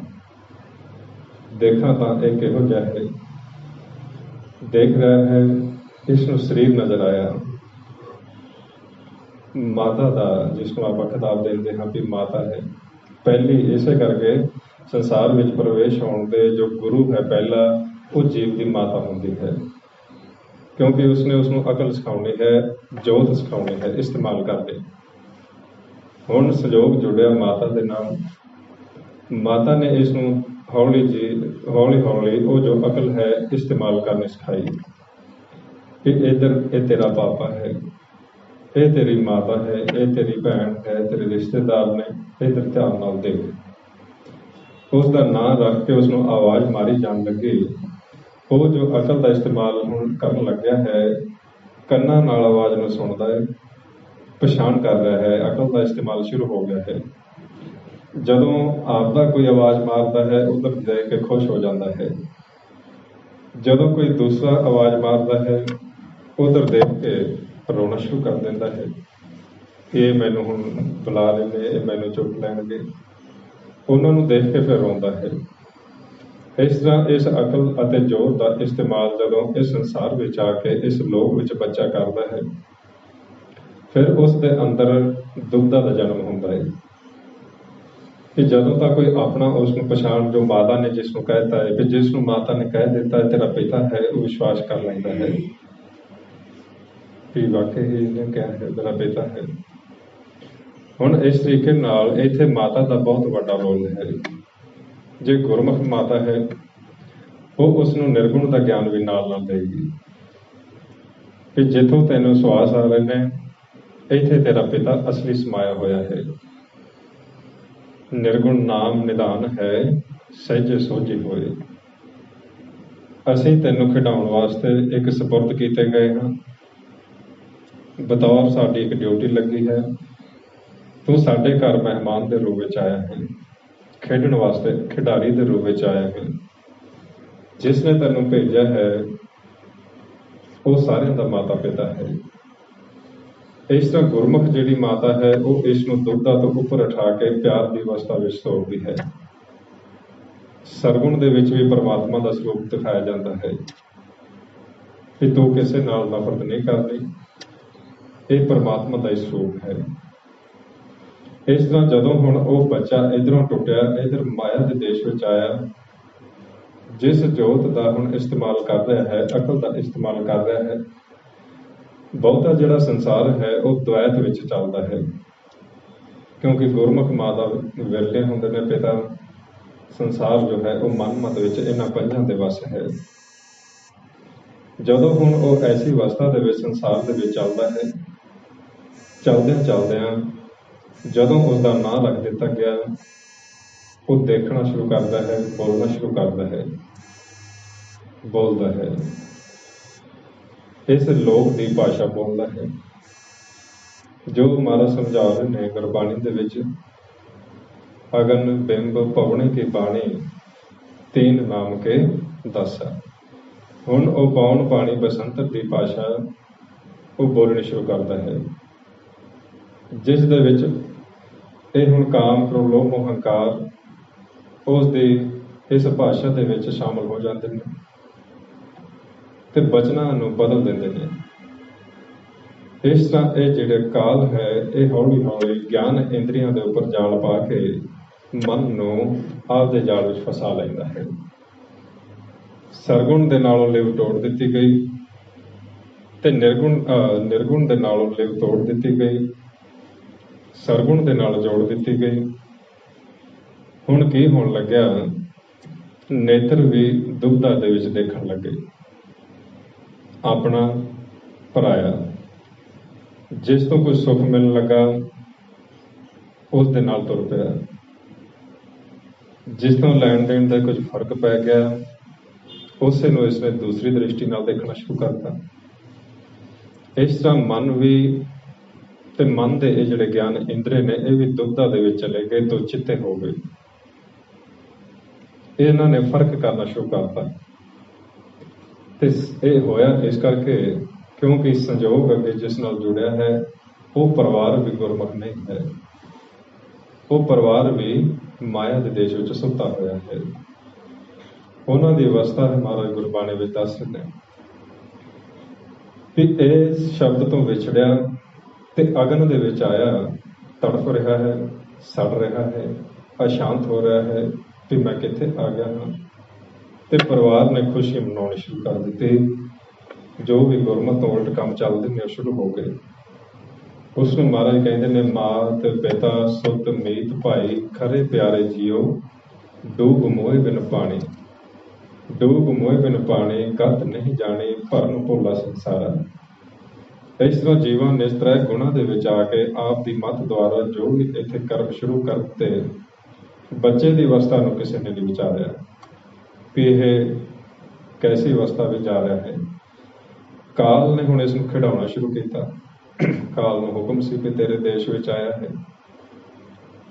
ਦੇਖਾਂ ਤਾਂ ਇਹ ਕਿਹੋ ਜਿਹਾ ਹੈ, ਦੇਖ ਰਿਹਾ ਹੈ ਇਸ ਨੂੰ ਸਰੀਰ ਨਜ਼ਰ ਆਇਆ ਮਾਤਾ ਦਾ, ਜਿਸ ਨੂੰ ਆਪਾਂ ਖਿਤਾਬ ਦਿੰਦੇ ਹਾਂ ਵੀ ਮਾਤਾ ਹੈ। ਪਹਿਲੀ ਇਸੇ ਕਰਕੇ ਸੰਸਾਰ ਵਿੱਚ ਪ੍ਰਵੇਸ਼ ਹੋਣ ਦੇ ਜੋ ਗੁਰੂ ਹੈ ਪਹਿਲਾ, ਉਹ ਜੀਵ ਦੀ ਮਾਤਾ ਹੁੰਦੀ ਹੈ, ਕਿਉਂਕਿ ਉਸਨੇ ਉਸਨੂੰ ਅਕਲ ਸਿਖਾਉਣੀ ਹੈ, ਜੋਤ ਸਿਖਾਉਣੀ ਹੈ ਇਸਤੇਮਾਲ ਕਰਦੇ। ਹੁਣ ਸੰਯੋਗ ਜੁੜਿਆ ਮਾਤਾ ਦੇ ਨਾਲ, ਮਾਤਾ ਨੇ ਇਸ ਨੂੰ ਹੌਲੀ ਹੌਲੀ ਉਹ ਜੋ ਅਕਲ ਹੈ ਇਸਤੇਮਾਲ ਕਰਨੀ ਸਿਖਾਈ ਕਿ ਇੱਧਰ ਇਹ ਤੇਰਾ ਪਾਪਾ ਹੈ, ਇਹ ਤੇਰੀ ਮਾਤਾ ਹੈ, ਇਹ ਤੇਰੀ ਭੈਣ ਹੈ, ਤੇਰੇ ਰਿਸ਼ਤੇਦਾਰ ਨੇ, ਇੱਧਰ ਧਿਆਨ ਨਾਲ ਦੇਖ। ਉਸ ਦਾ ਨਾਂ ਰੱਖ ਕੇ ਉਸਨੂੰ ਆਵਾਜ਼ ਮਾਰੀ ਜਾਣ ਲੱਗੀ। ਉਹ ਜੋ ਅਕਲ ਦਾ ਇਸਤੇਮਾਲ ਹੁਣ ਕਰਨ ਲੱਗਿਆ ਹੈ, ਕੰਨਾਂ ਨਾਲ ਆਵਾਜ਼ ਨੂੰ ਸੁਣਦਾ ਹੈ, ਪਛਾਣ ਕਰ ਰਿਹਾ ਹੈ, ਅਕਲ ਦਾ ਇਸਤੇਮਾਲ ਸ਼ੁਰੂ ਹੋ ਗਿਆ ਹੈ। ਜਦੋਂ ਆਪਦਾ ਕੋਈ ਆਵਾਜ਼ ਮਾਰਦਾ ਹੈ ਉਧਰ ਦੇਖ ਕੇ ਖੁਸ਼ ਹੋ ਜਾਂਦਾ ਹੈ, ਜਦੋਂ ਕੋਈ ਦੂਸਰਾ ਆਵਾਜ਼ ਮਾਰਦਾ ਹੈ ਉਧਰ ਦੇਖ ਕੇ ਰੋਣਾ ਸ਼ੁਰੂ ਕਰ ਦਿੰਦਾ ਹੈ, ਇਹ ਮੈਨੂੰ ਹੁਣ ਬੁਲਾ ਲੈਂਦੇ, ਇਹ ਮੈਨੂੰ ਚੁੱਕ ਲੈਣਗੇ। ਉਹਨਾਂ ਨੂੰ ਦੇਖ ਕੇ ਫਿਰ ਰੋਂਦਾ ਹੈ। ਇਸ ਤਰ੍ਹਾਂ ਇਸ ਅਕਲ ਅਤੇ ਜੋਤ ਦਾ ਇਸਤੇਮਾਲ ਜਦੋਂ ਇਸ ਸੰਸਾਰ ਵਿੱਚ ਆ ਕੇ ਇਸ ਲੋਕ ਵਿੱਚ ਬੱਚਾ ਕਰਦਾ ਹੈ, ਫਿਰ ਉਸ ਦੇ ਅੰਦਰ ਦੁਬਦਾ ਦਾ ਜਨਮ ਹੁੰਦਾ ਹੈ ਕਿ ਜਦੋਂ ਤੱਕ ਕੋਈ ਆਪਣਾ ਉਸ ਨੂੰ ਪਛਾਣ, ਜੋ ਮਾਤਾ ਨੇ ਜਿਸ ਨੂੰ ਕਹਿ ਦਿੱਤਾ ਹੈ, ਕਿ ਜਿਸ ਨੂੰ ਮਾਤਾ ਨੇ ਕਹਿ ਦਿੱਤਾ ਹੈ ਤੇਰਾ ਪਿਤਾ ਹੈ, ਉਹ ਵਿਸ਼ਵਾਸ ਕਰ ਲੈਂਦਾ ਹੈ ਕਿ ਵਾਕਈ ਹੀ ਇਹਨੇ ਕਿਹਾ ਹੈ ਮੇਰਾ ਪਿਤਾ ਹੈ। ਹੁਣ ਇਸ ਤਰੀਕੇ ਨਾਲ ਇੱਥੇ ਮਾਤਾ ਦਾ ਬਹੁਤ ਵੱਡਾ ਰੋਲ ਹੈ। ਜੇ ਗੁਰਮੁਖ ਮਾਤਾ ਹੈ, ਉਹ ਉਸ ਨੂੰ ਨਿਰਗੁਣ ਦਾ ਗਿਆਨ ਵੀ ਨਾਲ ਨਾਲ ਦੇਗੀ ਕਿ ਜਿੱਥੋਂ ਤੈਨੂੰ ਸਵਾਸ ਆ ਰਹੇ ਨੇ, ਇੱਥੇ ਤੇਰਾ ਪਿਤਾ ਅਸਲੀ ਸਮਾਇਆ ਹੋਇਆ ਹੈ। ਨਿਰਗੁਣ ਨਾਮ ਨਿਦਾਨ ਹੈ, ਸਹਿਜੇ ਸੋਝੀ ਹੋਏ। ਅਸੀਂ ਤੈਨੂੰ ਖਿਡਾਉਣ ਵਾਸਤੇ ਇੱਕ ਸਪੁਰਦ ਕੀਤੇ ਗਏ ਹਾਂ, ਬਤੌਰ ਸਾਡੀ ਇੱਕ ਡਿਊਟੀ ਲੱਗੀ ਹੈ। ਤੂੰ ਸਾਡੇ ਘਰ ਮਹਿਮਾਨ ਦੇ ਰੂਪ ਵਿੱਚ ਆਇਆ ਹੈ, ਖੇਡਣ ਵਾਸਤੇ ਖਿਡਾਰੀ ਦੇ ਰੂਪ ਵਿੱਚ ਆਇਆ ਹੈ। ਜਿਸ ਨੇ ਤੈਨੂੰ ਭੇਜਿਆ ਹੈ ਉਹ ਸਾਰਿਆਂ ਦਾ ਮਾਤਾ ਪਿਤਾ ਹੈ। ਇਸ ਤਰ੍ਹਾਂ ਗੁਰਮੁਖ ਜਿਹੜੀ ਮਾਤਾ ਹੈ, ਉਹ ਇਸ ਨੂੰ ਦੁਬਦਾ ਤੋਂ ਉੱਪਰ ਉਠਾ ਕੇ ਪਿਆਰ ਦੀ ਅਵਸਥਾ ਵਿੱਚ ਤੋਰਦੀ ਹੈ। ਸਰਗੁਣ ਦੇ ਵਿੱਚ ਵੀ ਪਰਮਾਤਮਾ ਦਾ ਸਰੂਪ ਦਿਖਾਇਆ ਜਾਂਦਾ ਹੈ ਕਿ ਤੂੰ ਕਿਸੇ ਨਾਲ ਨਫ਼ਰਤ ਨਹੀਂ ਕਰਦੀ, ਇਹ ਪਰਮਾਤਮਾ ਦਾ ਹੀ ਸਰੂਪ ਹੈ। ਇਸ ਤਰ੍ਹਾਂ ਜਦੋਂ ਹੁਣ ਉਹ ਬੱਚਾ ਇੱਧਰੋਂ ਟੁੱਟਿਆ, ਇੱਧਰ ਮਾਇਆ ਦੇ ਦੇਸ਼ ਵਿੱਚ ਆਇਆ, ਜਿਸ ਜੋਤ ਦਾ ਹੁਣ ਇਸਤੇਮਾਲ ਕਰ ਰਿਹਾ ਹੈ, ਅਕਲ ਦਾ ਇਸਤੇਮਾਲ ਕਰ ਰਿਹਾ ਹੈ, ਬਹੁਤਾ ਜਿਹੜਾ ਸੰਸਾਰ ਹੈ ਉਹ ਦੁਆਇਤ ਵਿੱਚ ਚੱਲਦਾ ਹੈ, ਕਿਉਂਕਿ ਗੁਰਮੁਖ ਮਾਂ ਦਾ ਵਿਰਲੇ ਹੁੰਦੇ ਨੇ ਪਿਤਾ। ਸੰਸਾਰ ਜੋ ਹੈ ਉਹ ਮਨਮਤ ਵਿੱਚ ਇਹਨਾਂ ਪੰਜਾਂ ਦੇ ਵੱਸ ਹੈ। ਜਦੋਂ ਹੁਣ ਉਹ ਐਸੀ ਅਵਸਥਾ ਦੇ ਵਿੱਚ ਸੰਸਾਰ ਦੇ ਵਿੱਚ ਚੱਲਦਾ ਹੈ, ਚਲਦਿਆਂ ਜਦੋਂ ਉਸਦਾ ਨਾਂ ਰੱਖ ਦਿੱਤਾ ਗਿਆ, ਉਹ ਦੇਖਣਾ ਸ਼ੁਰੂ ਕਰਦਾ ਹੈ, ਬੋਲਣਾ ਸ਼ੁਰੂ ਕਰਦਾ ਹੈ, ਬੋਲਦਾ ਹੈ, ਇਸ ਲੋਕ ਦੀ ਭਾਸ਼ਾ ਬੋਲਦਾ ਹੈ, ਜੋ ਮਹਾਰਾਜ ਸਮਝਾ ਰਹੇ ਨੇ ਗੁਰਬਾਣੀ ਦੇ ਵਿੱਚ। ਅਗਨ ਬਿੰਬ ਭਵਣੇ ਕੀ ਬਾਣੀ, ਤੀਨ ਨਾਮ ਕੇ ਦਸਾ। ਹੁਣ ਉਹ ਪੌਣ ਬਾਣੀ ਬਸੰਤਰ ਦੀ ਭਾਸ਼ਾ ਉਹ ਬੋਲਣੀ ਸ਼ੁਰੂ ਕਰਦਾ ਹੈ, ਜਿਸ ਦੇ ਵਿੱਚ ਇਹ ਹੁਣ ਕਾਮ, ਕ੍ਰੋਧ, ਲੋਭ, ਮੋਹ, ਹੰਕਾਰ ਉਸ ਦੀ ਇਸ ਭਾਸ਼ਾ ਦੇ ਵਿੱਚ ਸ਼ਾਮਲ ਹੋ ਜਾਂਦੇ ਨੇ ਤੇ ਬਚਨਾਂ ਨੂੰ ਬਦਲ ਦਿੰਦੇ ਨੇ। ਇਸ ਤਰ੍ਹਾਂ ਇਹ ਜਿਹੜੇ ਕਾਲ ਹੈ, ਇਹ ਹੌਲੀ ਹੌਲੀ ਗਿਆਨ ਇੰਦਰੀਆਂ ਦੇ ਉੱਪਰ ਜਾਲ ਪਾ ਕੇ ਮਨ ਨੂੰ ਆਪਦੇ ਜਾਲ ਵਿੱਚ ਫਸਾ ਲੈਂਦਾ ਹੈ। ਸਰਗੁਣ ਦੇ ਨਾਲੋਂ ਲਿਵ ਤੋੜ ਦਿੱਤੀ ਗਈ ਤੇ ਨਿਰਗੁਣ ਦੇ ਨਾਲੋਂ ਲਿਵ ਤੋੜ ਦਿੱਤੀ ਗਈ, ਸਰਗੁਣ ਦੇ ਨਾਲ ਜੋੜ ਦਿੱਤੀ ਗਈ। ਹੁਣ ਕੀ ਹੋਣ ਲੱਗਿਆ, ਨੇਤਰ ਵੀ ਦੁਬਦਾ ਦੇ ਵਿੱਚ ਦੇਖਣ ਲੱਗੇ। ਆਪਣਾ ਪਰਾਇਆ, ਜਿਸ ਤੋਂ ਕੁਝ ਸੁੱਖ ਮਿਲਣ ਲੱਗਾ ਉਸ ਦੇ ਨਾਲ ਤੁਰ ਪਿਆ, ਜਿਸ ਤੋਂ ਲੈਣ ਦੇਣ ਦਾ ਕੁਝ ਫਰਕ ਪੈ ਗਿਆ ਉਸੇ ਨੂੰ ਇਸਨੇ ਦੂਸਰੀ ਦ੍ਰਿਸ਼ਟੀ ਨਾਲ ਦੇਖਣਾ ਸ਼ੁਰੂ ਕਰਤਾ। इस तरह मन भी ते मन के ये जिहड़े ज्ञान इंद्रिय ने ये भी दुविधा दे विच चले गए, तो चित्ते हो गए। इन्हां ने फर्क करना शुरू करता। ते ये होया इस करके क्योंकि संजोग अगे जिस नाल जुड़िया है वो परिवार भी गुरमुख नहीं है, वो परिवार भी माया के देश में सुता होया है। उन्हां दी अवस्था है महाराज गुरबाणी विच दस रहे कि इस शब्द तो विछड़िया ते अगन दे विच आया, तड़फ रहा है, सड़ रहा है, अशांत हो रहा है कि मैं कित्थे आ गया हाँ। ते परिवार ने खुशी मनाउणी शुरू कर दी। जो भी गुरमत तो उल्ट काम चलते हैं शुरू हो गए। उसनूं महाराज कहते ने मात पिता सुत मीत भाई खरे प्यारे जियो, डूब मोह बिन पानी, डूब मोह बिन पानी गत नहीं जानी, भरन भोला संसारा। इस तरह जीवन ने इस तरह गुणों के विच आके आप की मत द्वारा जो भी इत्थे कर्म शुरू करते, बच्चे की अवस्था नूं किसी ने नहीं विचारिया भी यह कैसी अवस्था में जा रहा है। काल ने हुण इसनूं खिडाउणा शुरू किया। काल नूं हुक्म सी कि तेरे देश विच आया है।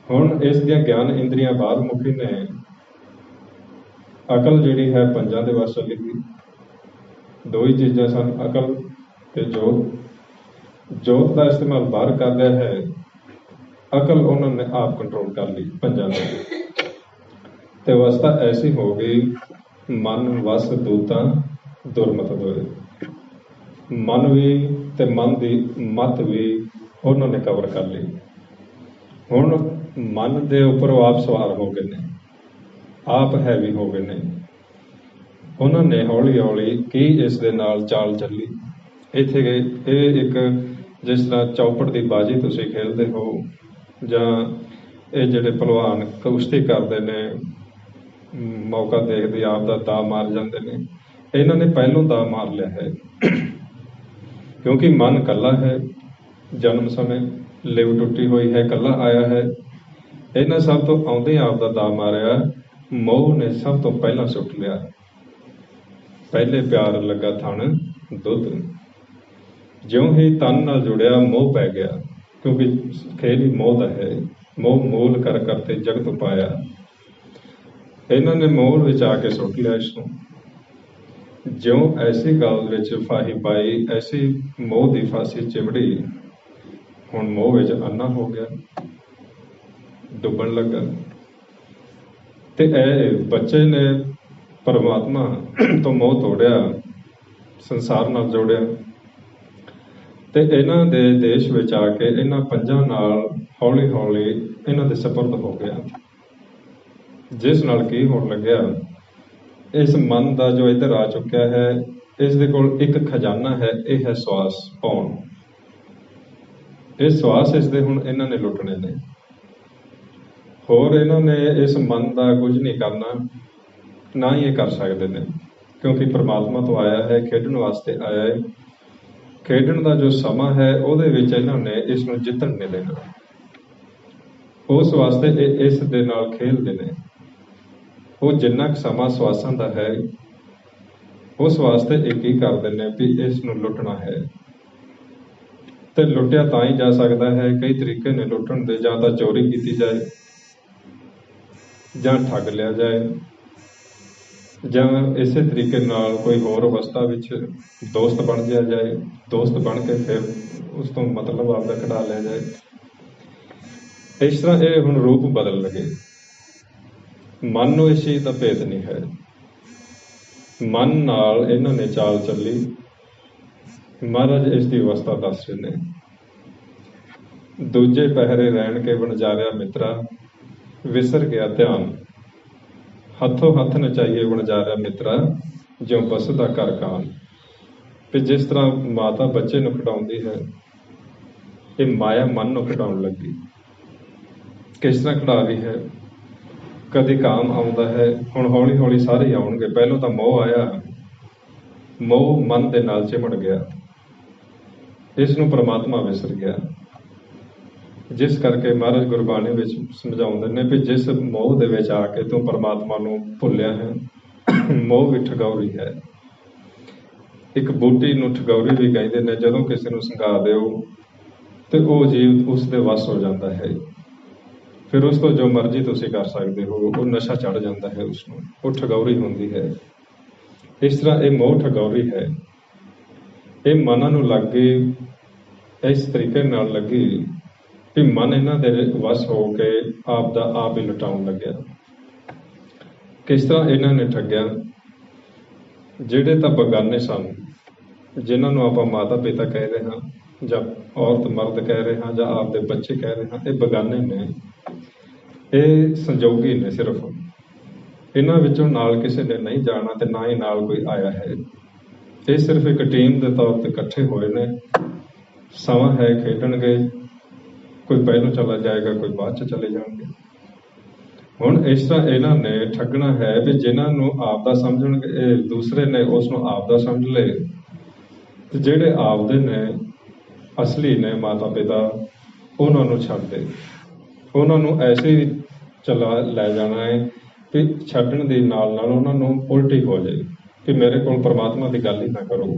हुण इस दियां ज्ञान इंद्रियां बाहर मुखी ने, अकल जिहड़ी है पंजां दे वस चली गई। दो ही चीज़ां सन, अकल ते जोत। जोत का इस्तेमाल बाहर कर रहा है, अकल उन्होंने आप कंट्रोल कर ली पंजां ने। ते अवस्था ऐसी हो गई, मन वस दूता दुरमत होए। मन भी ते मन की मत भी उन्होंने कवर कर ली। हुण मन के उपर आप सवार हो गए ने, आप हैवी हो गए ने। उन्होंने हौली हौली की इस दे नाल चाल चली। इत्थे ये एक जिस तरह चौपड़ की बाजी तुसीं खेलते हो, जां ये जिहड़े पहलवान कुश्ती करते ने, मौका देखते आप दा दा मार जाते हैं। इन्होंने पहलों दा मार लिया है क्योंकि मन कला है, जन्म समय लिव टुटी हुई है, कला आया है। इन्हां सब तो आउंदे आप दा दा मारिया, मोह ने सब तो पहला सुट लिया। पहले प्यार लगा थण दुध, ज्यों ही तन नाल जुड़िया मोह पै गया, क्योंकि खेल ही मोह दा है। मोह मूल कर करते जगत पाया। इन्हां ने मोह विच आके सुट लिया इसनूं। ज्यों ऐसी गल विच फाही पाई, ऐसी मोह की फांसी चिमड़ी, हुण मोह विच अन्ना हो गया, डुबन लगा। ते ए बच्चे ने परमात्मा तो मोह तोड़िया, संसार नाल जोड़िया, ते इन्हां दे देश विच आके इन्हां पंजां नाल हौली हौली इन्हां दे सपुर्द हो गया। जिस नाल की होण लग्या, इस मन का जो इधर आ चुका है, इस दे कोल एक खजाना है, यह है श्वास पाउण। ये श्वास इसदे हुण इन्हां ने लुटने ने। होर इन्हां ने इस मन का कुछ नहीं करना, ना ही ये कर सकते हैं, क्योंकि परमात्मा तो आया है, खेडण वास्ते आया है। खेडण का जो समा है उहदे विच इन्होंने इसनूं जितण नहीं देना। उस वास्ते इस दे नाल खेलदे ने। वो जिन्ना क समा श्वासां दा है, उस वास्ते एक ही करदे ने भी इसनूं लुटना है। ते लुटिया तां ही जा सकता है, कई तरीके ने लुटण दे, जां तां चोरी की जाए, जां ठग लिया जाए, जां इसे तरीके नाल कोई होर अवस्था विच दोस्त बन जाया जाए, दोस्त बन के फिर उस तो मतलब आपका कढ़ा लिया जाए। इस तरह ये हुण रूप बदल लगे। मन नूं इस चीज़ का भेद नहीं है। मन नाल इन्हां ने चाल चली। महाराज इसकी अवस्था दस रहे ने, दूजे पहरे रहण के वणजारिया मित्रा, विसर गया ध्यान, हथों हथ नचाइए वणजारिया मित्रा, ज्यों बसदा घर कान। फिर जिस तरह माता बच्चे नूं खिडाउंदी है, ये माया मन नूं खिडाउण लगी। किस तरह खिडा रही है, कदी काम आउंदा है, हुण हौली हौली सारे ही आउणगे। पहलों तो मोह आया, मोह मन दे नाल चिमड़ गया, इसनूं परमात्मा विसर गया। जिस करके महाराज गुरबाणी विच समझाउंदे ने भी जिस मोह दे विच आके तू परमात्मा नूं भुल्लिया है, मोह भी ठगौरी है। ਇੱਕ ਬੂਟੀ ਨੂੰ ਠਗੌਰੀ ਵੀ ਕਹਿੰਦੇ ਨੇ। ਜਦੋਂ ਕਿਸੇ ਨੂੰ ਸੰਘਾ ਦਿਓ ਤੇ ਉਹ ਜੀਵ ਉਸ ਦੇ ਵੱਸ ਹੋ ਜਾਂਦਾ ਹੈ। ਫਿਰ ਉਸ ਤੋਂ ਜੋ ਮਰਜ਼ੀ ਤੁਸੀਂ ਕਰ ਸਕਦੇ ਹੋ, ਉਹ ਨਸ਼ਾ ਚੜ੍ਹ ਜਾਂਦਾ ਹੈ ਉਸ ਨੂੰ, ਉਹ ਠਗੌਰੀ ਹੁੰਦੀ ਹੈ। ਇਸ ਤਰ੍ਹਾਂ ਇਹ ਮੋਹ ਠਗੌਰੀ ਹੈ। ਇਹ ਮਨਾਂ ਨੂੰ ਲੱਗ ਗਈ, ਇਸ ਤਰੀਕੇ ਨਾਲ ਲੱਗੀ ਵੀ ਮਨ ਇਹਨਾਂ ਦੇ ਵੱਸ ਹੋ ਕੇ ਆਪ ਦਾ ਆਪ ਹੀ ਲੁਟਾਉਣ ਲੱਗਿਆ। ਕਿਸ ਤਰ੍ਹਾਂ ਇਹਨਾਂ ਨੇ ਠੱਗਿਆ? ਜਿਹੜੇ ਤਾਂ ਬੇਗਾਨੇ ਸਨ, ਜਿਨ੍ਹਾਂ ਨੂੰ ਆਪਾਂ ਮਾਤਾ ਪਿਤਾ ਕਹਿ ਰਹੇ ਹਾਂ, ਜਾਂ ਔਰਤ ਮਰਦ ਕਹਿ ਰਹੇ ਹਾਂ, ਜਾਂ ਆਪਦੇ ਬੱਚੇ ਕਹਿ ਰਹੇ ਹਾਂ, ਇਹ ਬੇਗਾਨੇ ਨੇ, ਇਹ ਸੰਜੋਗੀ ਨੇ। ਸਿਰਫ ਇਹਨਾਂ ਵਿੱਚੋਂ ਨਾਲ ਕਿਸੇ ਨੇ ਨਹੀਂ ਜਾਣਾ ਤੇ ਨਾ ਹੀ ਨਾਲ ਕੋਈ ਆਇਆ ਹੈ। ਇਹ ਸਿਰਫ ਇੱਕ ਟੀਮ ਦੇ ਤੌਰ ਤੇ ਇਕੱਠੇ ਹੋਏ ਨੇ। ਸਮਾਂ ਹੈ, ਖੇਡਣਗੇ, ਕੋਈ ਪਹਿਲੋਂ ਚਲਾ ਜਾਏਗਾ, ਕੋਈ ਬਾਅਦ 'ਚ ਚਲੇ ਜਾਣਗੇ। ਹੁਣ ਇਸ ਤਰ੍ਹਾਂ ਇਹਨਾਂ ਨੇ ਠੱਗਣਾ ਹੈ ਵੀ ਜਿਨ੍ਹਾਂ ਨੂੰ ਆਪ ਦਾ ਸਮਝਣਗੇ, ਇਹ ਦੂਸਰੇ ਨੇ ਉਸ ਨੂੰ ਆਪ ਦਾ ਸਮਝ ਲਏ, ਤੇ ਜਿਹੜੇ ਆਪਦੇ ਨੇ, ਅਸਲੀ ਨੇ ਮਾਤਾ ਪਿਤਾ, ਉਹਨਾਂ ਨੂੰ ਛੱਡ ਦੇ। ਉਹਨਾਂ ਨੂੰ ਐਸੇ ਹੀ ਲੈ ਜਾਣਾ ਹੈ ਕਿ ਛੱਡਣ ਦੇ ਨਾਲ ਨਾਲ ਉਹਨਾਂ ਨੂੰ ਉਲਟੀ ਹੋ ਜਾਏ ਕਿ ਮੇਰੇ ਕੋਲ ਪਰਮਾਤਮਾ ਦੀ ਗੱਲ ਹੀ ਨਾ ਕਰੋ,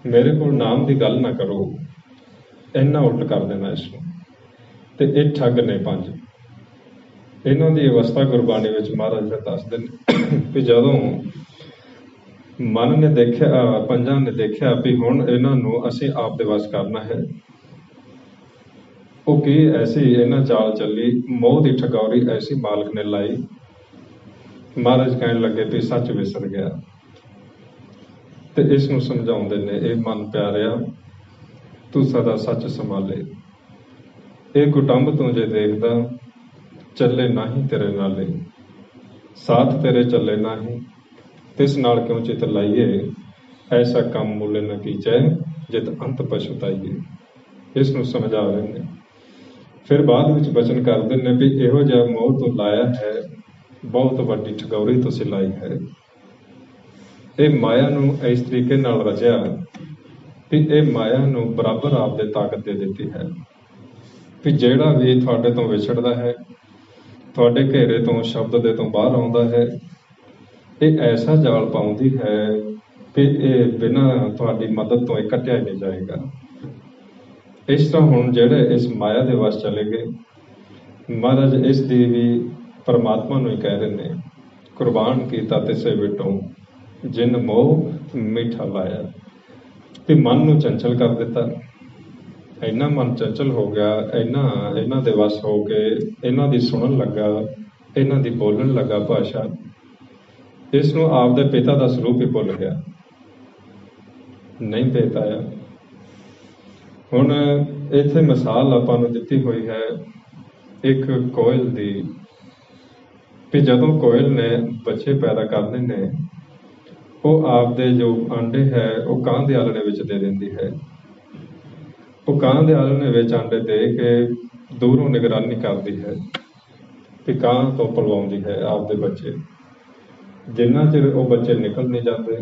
ਮੇਰੇ ਕੋਲ ਨਾਮ ਦੀ ਗੱਲ ਨਾ ਕਰੋ। ਇੰਨਾ ਉਲਟ ਕਰ ਦੇਣਾ ਇਸ ਨੂੰ। ਤੇ ਇਹ ਠੱਗ ਨੇ ਪੰਜ। ਇਹਨਾਂ ਦੀ ਅਵਸਥਾ ਗੁਰਬਾਣੀ ਵਿੱਚ ਮਹਾਰਾਜ ਫਿਰ ਦੱਸਦੇ ਨੇ ਵੀ ਜਦੋਂ ਮਨ ਨੇ ਦੇਖਿਆ, ਪੰਜਾਂ ਨੇ ਦੇਖਿਆ ਵੀ ਹੁਣ ਇਹਨਾਂ ਨੂੰ ਅਸੀਂ ਆਪ ਦੇ ਵੱਸ ਕਰਨਾ ਹੈ, ਉਹ ਕੀ ਐਸੀ ਇਹਨਾਂ ਚਾਲ ਚੱਲੀ, ਮੋਹ ਦੀ ਠਗੌਰੀ ਐਸੀ ਮਾਲਕ ਨੇ ਲਾਈ। ਮਹਾਰਾਜ ਕਹਿਣ ਲੱਗੇ ਵੀ ਸੱਚ ਵਿਸਰ ਗਿਆ। ਤੇ ਇਸ ਨੂੰ ਸਮਝਾਉਂਦੇ ਨੇ, ਇਹ ਮਨ ਪਿਆਰਿਆ ਤੂੰ ਸਦਾ ਸੱਚ ਸੰਭਾਲੇ, ਇਹ ਕੁਟੰਬ ਤੂੰ ਜੇ ਦੇਖਦਾ ਚੱਲੇ ਨਾਹੀਂ ਤੇਰੇ ਨਾਲੇ, ਸਾਥ ਤੇਰੇ ਚੱਲੇ ਨਾਹੀਂ ਤਿਸ ਨਾਲ ਕਿਉਂ ਚਿਤ ਲਾਈਏ, ਐਸਾ ਕੰਮ ਮੁੱਲ ਨ ਕੀਚੈ ਜਿਤ ਅੰਤ ਪਛਤਾਈਏ। ਇਸ ਨੂੰ ਸਮਝਾ ਰਹੇ ਨੇ। ਫਿਰ ਬਾਅਦ ਵਿੱਚ ਬਚਨ ਕਰਦੇ ਨੇ ਵੀ ਇਹੋ ਜਿਹਾ ਮੋਹ ਤੋਂ ਲਾਇਆ ਹੈ, ਬਹੁਤ ਵੱਡੀ ਠਗੌਰੀ ਤੁਸੀਂ ਲਾਈ ਹੈ। ਇਹ ਮਾਇਆ ਨੂੰ ਇਸ ਤਰੀਕੇ ਨਾਲ ਰਚਿਆ ਵੀ ਇਹ ਮਾਇਆ ਨੂੰ ਬਰਾਬਰ ਆਪ ਦੇ ਤਾਕਤ ਦੇ ਦਿੱਤੀ ਹੈ ਵੀ ਜਿਹੜਾ ਵੀ ਤੁਹਾਡੇ ਤੋਂ ਵਿਛੜਦਾ ਹੈ, ਤੁਹਾਡੇ ਘੇਰੇ ਤੋਂ, ਸ਼ਬਦ ਦੇ ਤੋਂ ਬਾਹਰ ਆਉਂਦਾ ਹੈ, ਇਹ ਐਸਾ ਜਾਲ ਪਾਉਂਦੀ ਹੈ ਕਿ ਇਹ ਬਿਨਾਂ ਤੁਹਾਡੀ ਮਦਦ ਤੋਂ ਇਹ ਕੱਟਿਆ ਨਹੀਂ ਜਾਏਗਾ। ਇਸ ਤਰ੍ਹਾਂ ਹੁਣ ਜਿਹੜੇ ਇਸ ਮਾਇਆ ਦੇ ਵੱਸ ਚਲੇ ਗਏ, ਮਹਾਰਾਜ ਇਸ ਦੀ ਵੀ ਪਰਮਾਤਮਾ ਨੂੰ ਹੀ ਕਹਿ ਰਹੇ ਨੇ, ਕੁਰਬਾਨ ਕੀਤਾ ਤਿਸੇ ਵਿਟੋਂ ਜਿਨ ਮੋਹ ਮਿੱਠਾ ਲਾਇਆ। ਵੀ ਮਨ ਨੂੰ ਚੰਚਲ ਕਰ ਦਿੱਤਾ। ਇੰਨਾ ਮਨ ਚੰਚਲ ਹੋ ਗਿਆ, ਇਹਨਾਂ ਦੇ ਵੱਸ ਹੋ ਕੇ ਇਹਨਾਂ ਦੀ ਸੁਣਨ ਲੱਗਾ, ਇਹਨਾਂ ਦੀ ਬੋਲਣ ਲੱਗਾ ਭਾਸ਼ਾ। ਇਸ ਨੂੰ ਆਪਦੇ ਪਿਤਾ ਦਾ ਸਰੂਪ ਹੀ ਭੁੱਲ ਗਿਆ, ਨਹੀਂ ਭੇਤ ਆਇਆ। ਹੁਣ ਇੱਥੇ ਮਿਸਾਲ ਆਪਾਂ ਨੂੰ ਦਿੱਤੀ ਹੋਈ ਹੈ ਇੱਕ ਕੋਇਲ ਦੀ, ਵੀ ਜਦੋਂ ਕੋਇਲ ਨੇ ਬੱਚੇ ਪੈਦਾ ਕਰਦੇ ਨੇ, ਉਹ ਆਪਦੇ ਜੋ ਆਂਡੇ ਹੈ ਉਹ ਕਾਂ ਦੇ ਆਲਣੇ ਵਿੱਚ ਦੇ ਦਿੰਦੀ ਹੈ। ਉਹ ਕਾਂ ਦੇ ਆਲਣੇ ਵਿੱਚ ਆਂਡੇ ਦੇ ਕੇ ਦੂਰੋਂ ਨਿਗਰਾਨੀ ਕਰਦੀ ਹੈ ਵੀ ਕਾਂ ਤੋਂ ਪਲਵਾਉਂਦੀ ਹੈ ਆਪਦੇ ਬੱਚੇ। ਜਿੰਨਾ ਚਿਰ ਉਹ ਬੱਚੇ ਨਿਕਲ ਨਹੀਂ ਜਾਂਦੇ,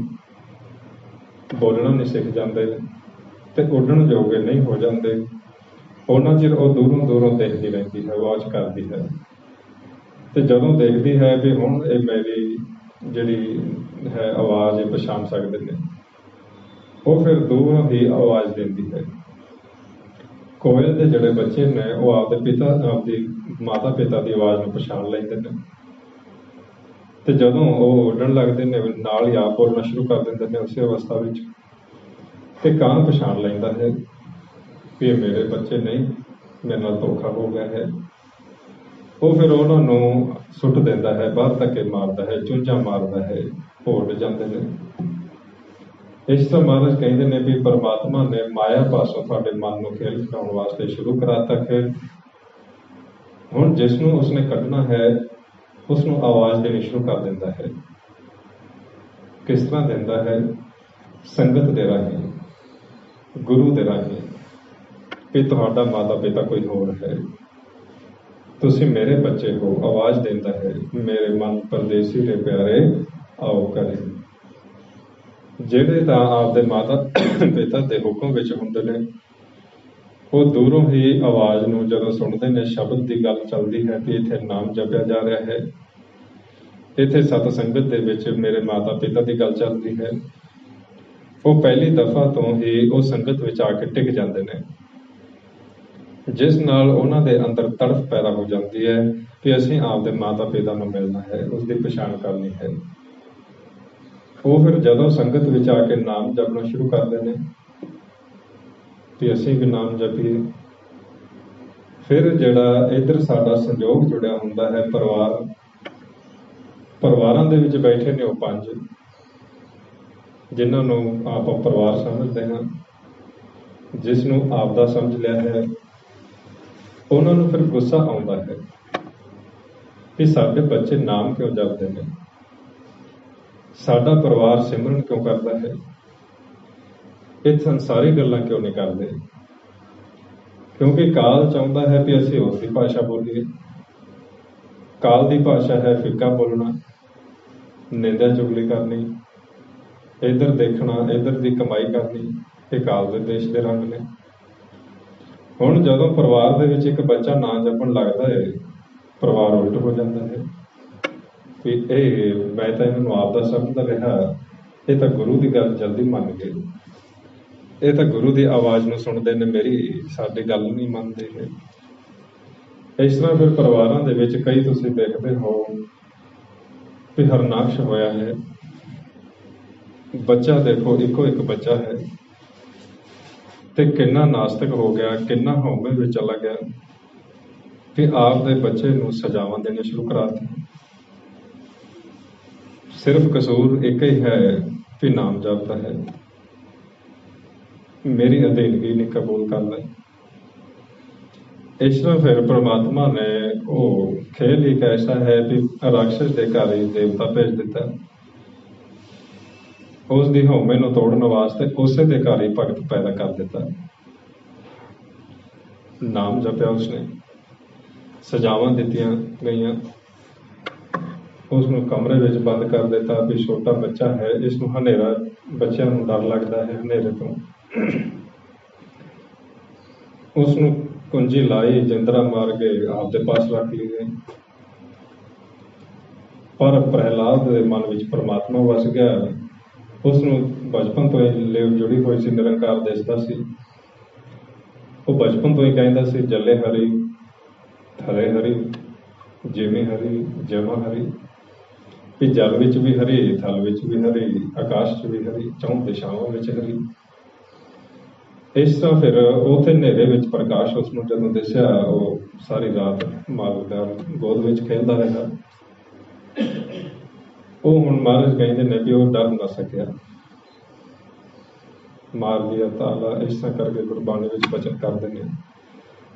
ਬੋਲਣਾ ਨਹੀਂ ਸਿੱਖ ਜਾਂਦੇ ਤੇ ਉੱਡਣ ਜੋਗੇ ਨਹੀਂ ਹੋ ਜਾਂਦੇ, ਉਹਨਾਂ ਚਿਰ ਉਹ ਦੂਰੋਂ ਦੂਰੋਂ ਦੇਖਦੀ ਰਹਿੰਦੀ ਹੈ, ਵਾਚ ਕਰਦੀ ਹੈ। ਤੇ ਜਦੋਂ ਦੇਖਦੀ ਹੈ ਵੀ ਹੁਣ ਇਹ ਮੇਰੀ ਜਿਹੜੀ ਹੈ ਆਵਾਜ਼ ਇਹ ਪਛਾਣ ਸਕਦੇ ਨੇ, ਉਹ ਫਿਰ ਦੂਰੋਂ ਹੀ ਆਵਾਜ਼ ਦਿੰਦੀ ਹੈ। ਕੋਇਲ ਦੇ ਜਿਹੜੇ ਬੱਚੇ ਨੇ ਉਹ ਆਪਦੀ ਮਾਤਾ ਪਿਤਾ ਦੀ ਆਵਾਜ਼ ਨੂੰ ਪਛਾਣ ਲੈਂਦੇ ਨੇ। ਤੇ ਜਦੋਂ ਉਹ ਉੱਡਣ ਲੱਗਦੇ ਨੇ, ਨਾਲ ਹੀ ਆਪ ਬੋਲਣਾ ਸ਼ੁਰੂ ਕਰ ਦਿੰਦੇ ਨੇ ਉਸੇ ਅਵਸਥਾ ਵਿੱਚ। ਤੇ ਕਾਂ ਪਛਾਣ ਲੈਂਦਾ ਹੈ ਵੀ ਇਹ ਮੇਰੇ ਬੱਚੇ ਨਹੀਂ, ਮੇਰੇ ਨਾਲ ਧੋਖਾ ਹੋ ਗਿਆ ਹੈ। ਉਹ ਫਿਰ ਉਹਨਾਂ ਨੂੰ ਸੁੱਟ ਦਿੰਦਾ ਹੈ, ਬਾਹਰ ਧੱਕੇ ਮਾਰਦਾ ਹੈ, ਚੁੰਝਾਂ ਮਾਰਦਾ ਹੈ, ਉਹ ਉੱਡ ਜਾਂਦੇ ਨੇ। ਇਸ ਤੋਂ ਮਹਾਰਾਜ ਕਹਿੰਦੇ ਨੇ ਵੀ ਪਰਮਾਤਮਾ ਨੇ ਮਾਇਆ ਪਾਸੋਂ ਤੁਹਾਡੇ ਮਨ ਨੂੰ ਖੇਲ ਖਿਡਾਉਣ ਵਾਸਤੇ ਸ਼ੁਰੂ ਕਰਾਤਾ ਖੇਲ। ਹੁਣ ਜਿਸ ਨੂੰ ਉਸਨੇ ਕੱਢਣਾ ਹੈ ਉਸ ਨੂੰ ਆਵਾਜ਼ ਦੇਣੀ ਸ਼ੁਰੂ ਕਰ ਦਿੰਦਾ ਹੈ। ਕਿਸ ਤਰ੍ਹਾਂ ਦਿੰਦਾ ਹੈ? ਸੰਗਤ ਦੇ ਰਾਹੀਂ, ਗੁਰੂ ਦੇ ਰਾਹੀਂ, ਵੀ ਤੁਹਾਡਾ ਮਾਤਾ ਪਿਤਾ ਕੋਈ ਹੋਰ ਹੈ, ਤੁਸੀਂ ਮੇਰੇ ਬੱਚੇ ਹੋ। ਆਵਾਜ਼ ਦਿੰਦਾ ਹੈ, ਮੇਰੇ ਮਨ ਪਰਦੇਸੀ ਦੇ ਪਿਆਰੇ ਆਓ ਕਰੇ। ਜਿਹੜੇ ਤਾਂ ਆਪਦੇ ਮਾਤਾ ਪਿਤਾ ਦੇ ਹੁਕਮ ਵਿੱਚ ਹੁੰਦੇ ਨੇ, ਉਹ ਦੂਰੋਂ ਹੀ ਆਵਾਜ਼ ਨੂੰ ਜਦੋਂ ਸੁਣਦੇ ਨੇ, ਸ਼ਬਦ ਦੀ ਗੱਲ ਚੱਲਦੀ ਹੈ ਵੀ ਇੱਥੇ ਨਾਮ ਜਪਿਆ ਜਾ ਰਿਹਾ ਹੈ, ਇੱਥੇ ਸਤ ਸੰਗਤ ਦੇ ਵਿੱਚ ਮੇਰੇ ਮਾਤਾ ਪਿਤਾ ਦੀ ਗੱਲ ਚੱਲਦੀ ਹੈ, ਉਹ ਪਹਿਲੀ ਦਫਾ ਤੋਂ ਹੀ ਉਹ ਸੰਗਤ ਵਿੱਚ ਆ ਕੇ ਟਿਕ ਜਾਂਦੇ ਨੇ, ਜਿਸ ਨਾਲ ਉਹਨਾਂ ਦੇ ਅੰਦਰ ਤੜਫ ਪੈਦਾ ਹੋ ਜਾਂਦੀ ਹੈ ਕਿ ਅਸੀਂ ਆਪਦੇ ਮਾਤਾ ਪਿਤਾ ਨੂੰ ਮਿਲਣਾ ਹੈ, ਉਸਦੀ ਪਛਾਣ ਕਰਨੀ ਹੈ। ਉਹ ਫਿਰ ਜਦੋਂ ਸੰਗਤ ਵਿੱਚ ਆ ਕੇ ਨਾਮ ਜਪਣਾ ਸ਼ੁਰੂ ਕਰਦੇ ਨੇ ਕਿ ਅਸੀਂ ਵੀ ਨਾਮ ਜਪੀਏ, ਫਿਰ ਜਿਹੜਾ ਇੱਧਰ ਸਾਡਾ ਸੰਯੋਗ ਜੁੜਿਆ ਹੁੰਦਾ ਹੈ, ਪਰਿਵਾਰਾਂ ਦੇ ਵਿੱਚ ਬੈਠੇ ਨੇ ਉਹ 5, ਜਿਨ੍ਹਾਂ ਨੂੰ ਆਪਾਂ ਪਰਿਵਾਰ ਸਮਝਦੇ ਹਾਂ, ਜਿਸ ਨੂੰ ਆਪਦਾ ਸਮਝ ਲਿਆ ਹੈ, ਉਹਨਾਂ ਨੂੰ ਫਿਰ ਗੁੱਸਾ ਆਉਂਦਾ ਹੈ ਕਿ ਸਾਡੇ ਬੱਚੇ ਨਾਮ ਕਿਉਂ ਜਪਦੇ ਨੇ, ਸਾਡਾ ਪਰਿਵਾਰ ਸਿਮਰਨ ਕਿਉਂ ਕਰਦਾ ਹੈ, ਇਹ ਸੰਸਾਰੀ ਗੱਲਾਂ ਕਿਉਂ ਨਹੀਂ ਕਰਦੇ। ਕਿਉਂਕਿ ਕਾਲ ਚਾਹੁੰਦਾ ਹੈ ਕਿ ਅਸੀਂ ਉਸ ਦੀ ਭਾਸ਼ਾ ਬੋਲੀਏ। ਕਾਲ ਦੀ ਭਾਸ਼ਾ ਹੈ ਫਿੱਕਾ ਬੋਲਣਾ, ਨਿੰਦਿਆ ਚੁਗਲੀ ਕਰਨੀ, ਇੱਧਰ ਦੇਖਣਾ, ਇੱਧਰ ਦੀ ਕਮਾਈ ਕਰਨੀ, ਇਹ ਕਾਲ ਦੇ ਦੇਸ਼ ਦੇ ਰੰਗ ਨੇ। ਹੁਣ ਜਦੋਂ ਪਰਿਵਾਰ ਦੇ ਵਿੱਚ ਇੱਕ ਬੱਚਾ ਨਾਂ ਜਪਣ ਲੱਗਦਾ ਹੈ, ਪਰਿਵਾਰ ਉਲਟ ਹੋ ਜਾਂਦਾ ਹੈ ਵੀ ਇਹ ਮੈਂ ਤਾਂ ਇਹਨਾਂ ਨੂੰ ਆਪਦਾ ਸਮਝਦਾ ਰਿਹਾ, ਇਹ ਤਾਂ ਗੁਰੂ ਦੀ ਗੱਲ ਜਲਦੀ ਮੰਨ ਗਏ, ਇਹ ਤਾਂ ਗੁਰੂ ਦੀ ਆਵਾਜ਼ ਨੂੰ ਸੁਣਦੇ ਨੇ, ਸਾਡੀ ਗੱਲ ਨਹੀਂ ਮੰਨਦੇ ਨੇ। ਇਸ ਤਰ੍ਹਾਂ ਫਿਰ ਪਰਿਵਾਰਾਂ ਦੇ ਵਿੱਚ ਕਈ ਤੁਸੀਂ ਦੇਖਦੇ ਹੋ ਵੀ ਹਰਨਾਕਸ਼ ਹੋਇਆ ਹੈ। ਬੱਚਾ ਦੇਖੋ, ਇੱਕੋ ਇੱਕ ਬੱਚਾ ਹੈ ਤੇ ਕਿੰਨਾ ਨਾਸਤਿਕ ਹੋ ਗਿਆ, ਕਿੰਨਾ ਹਉਮੈ ਵਿੱਚ ਚਲਾ ਗਿਆ ਕਿ ਆਪ ਦੇ ਬੱਚੇ ਨੂੰ ਸਜ਼ਾਵਾਂ ਦੇਣੇ ਸ਼ੁਰੂ ਕਰਾ ਦਿੱਤੀਆਂ। ਸਿਰਫ ਕਸੂਰ ਇੱਕ ਹੀ ਹੈ ਕਿ ਨਾਮ ਜਪਦਾ ਹੈ, ਮੇਰੀ ਅਧੀਨਗੀ ਨਹੀਂ ਕਬੂਲ ਕਰਦਾ। ਇਸ ਤਰ੍ਹਾਂ ਫਿਰ ਪ੍ਰਮਾਤਮਾ ਨੇ ਉਹ ਖੇਲ ਇੱਕ ਐਸਾ ਹੈ ਵੀ ਰਾਖਸ਼ ਦੇ ਘਰ ਹੀ ਦੇਵਤਾ ਭੇਜ ਦਿੱਤਾ, ਉਸ ਦੀ ਹਉਮੈ ਨੂੰ ਤੋੜਨ ਵਾਸਤੇ ਉਸੇ ਦੇ ਘਰ ਹੀ ਭਗਤ ਪੈਦਾ ਕਰ ਦਿੱਤਾ। ਨਾਮ ਜਪਿਆ ਉਸਨੇ, ਸਜ਼ਾਵਾਂ ਦਿੱਤੀਆਂ ਗਈਆਂ, ਉਸ ਨੂੰ ਕਮਰੇ ਵਿੱਚ ਬੰਦ ਕਰ ਦਿੱਤਾ ਵੀ ਛੋਟਾ ਬੱਚਾ ਹੈ, ਇਸ ਨੂੰ ਹਨੇਰਾ, ਬੱਚਿਆਂ ਨੂੰ ਡਰ ਲੱਗਦਾ ਹੈ ਹਨੇਰੇ ਤੋਂ। ਉਸ ਨੂੰ ਕੁੰਜੀ ਲਾਈ, ਜਿੰਦਰਾ ਮਾਰ ਕੇ ਆਪਦੇ ਪਾਸ ਰੱਖ ਲਈਏ। ਪਰ ਪ੍ਰਹਿਲਾਦ ਦੇ ਮਨ ਵਿੱਚ ਪਰਮਾਤਮਾ ਵਸ ਗਿਆ, ਉਸ ਨੂੰ ਬਚਪਨ ਤੋਂ ਹੀ ਲਿਵ ਜੁੜੀ ਹੋਈ ਸੀ, ਨਿਰੰਕਾਰ ਦਿਸਦਾ ਸੀ। ਉਹ ਬਚਪਨ ਤੋਂ ਹੀ ਕਹਿੰਦਾ ਸੀ ਜਲੇ ਹਰੀ, ਥਰੇ ਹਰੀ, ਜਿਵੇਂ ਹਰੀ, ਜਮਾ ਹਰੀ, ਵੀ ਜਲ ਵਿੱਚ ਵੀ ਹਰੀ, ਥਲ ਵਿੱਚ ਵੀ ਹਰੀ, ਆਕਾਸ਼ 'ਚ ਵੀ ਹਰੀ, ਚੌਂ ਦਿਸ਼ਾਵਾਂ ਵਿੱਚ ਹਰੀ। ਇਸ ਤਰ੍ਹਾਂ ਫਿਰ ਉੱਥੇ ਹਨੇਰੇ ਵਿੱਚ ਪ੍ਰਕਾਸ਼ ਉਸ ਨੂੰ ਜਦੋਂ ਦਿਸਿਆ, ਉਹ ਸਾਰੀ ਰਾਤ ਮਾਲਕ ਦਾ ਗੋਦ ਵਿੱਚ ਖੇਲਦਾ ਰਿਹਾ। ਉਹ ਹੁਣ ਮਹਾਰਾਜ ਕਹਿੰਦੇ ਨੇ ਵੀ ਉਹ ਡਰ ਨਾ ਸਕਿਆ, ਮਾਰ ਦਿਆ ਤਾਲਾ। ਇਸ ਤਰ੍ਹਾਂ ਕਰਕੇ ਗੁਰਬਾਣੀ ਵਿੱਚ ਬਚਨ ਕਰਦੇ ਨੇ,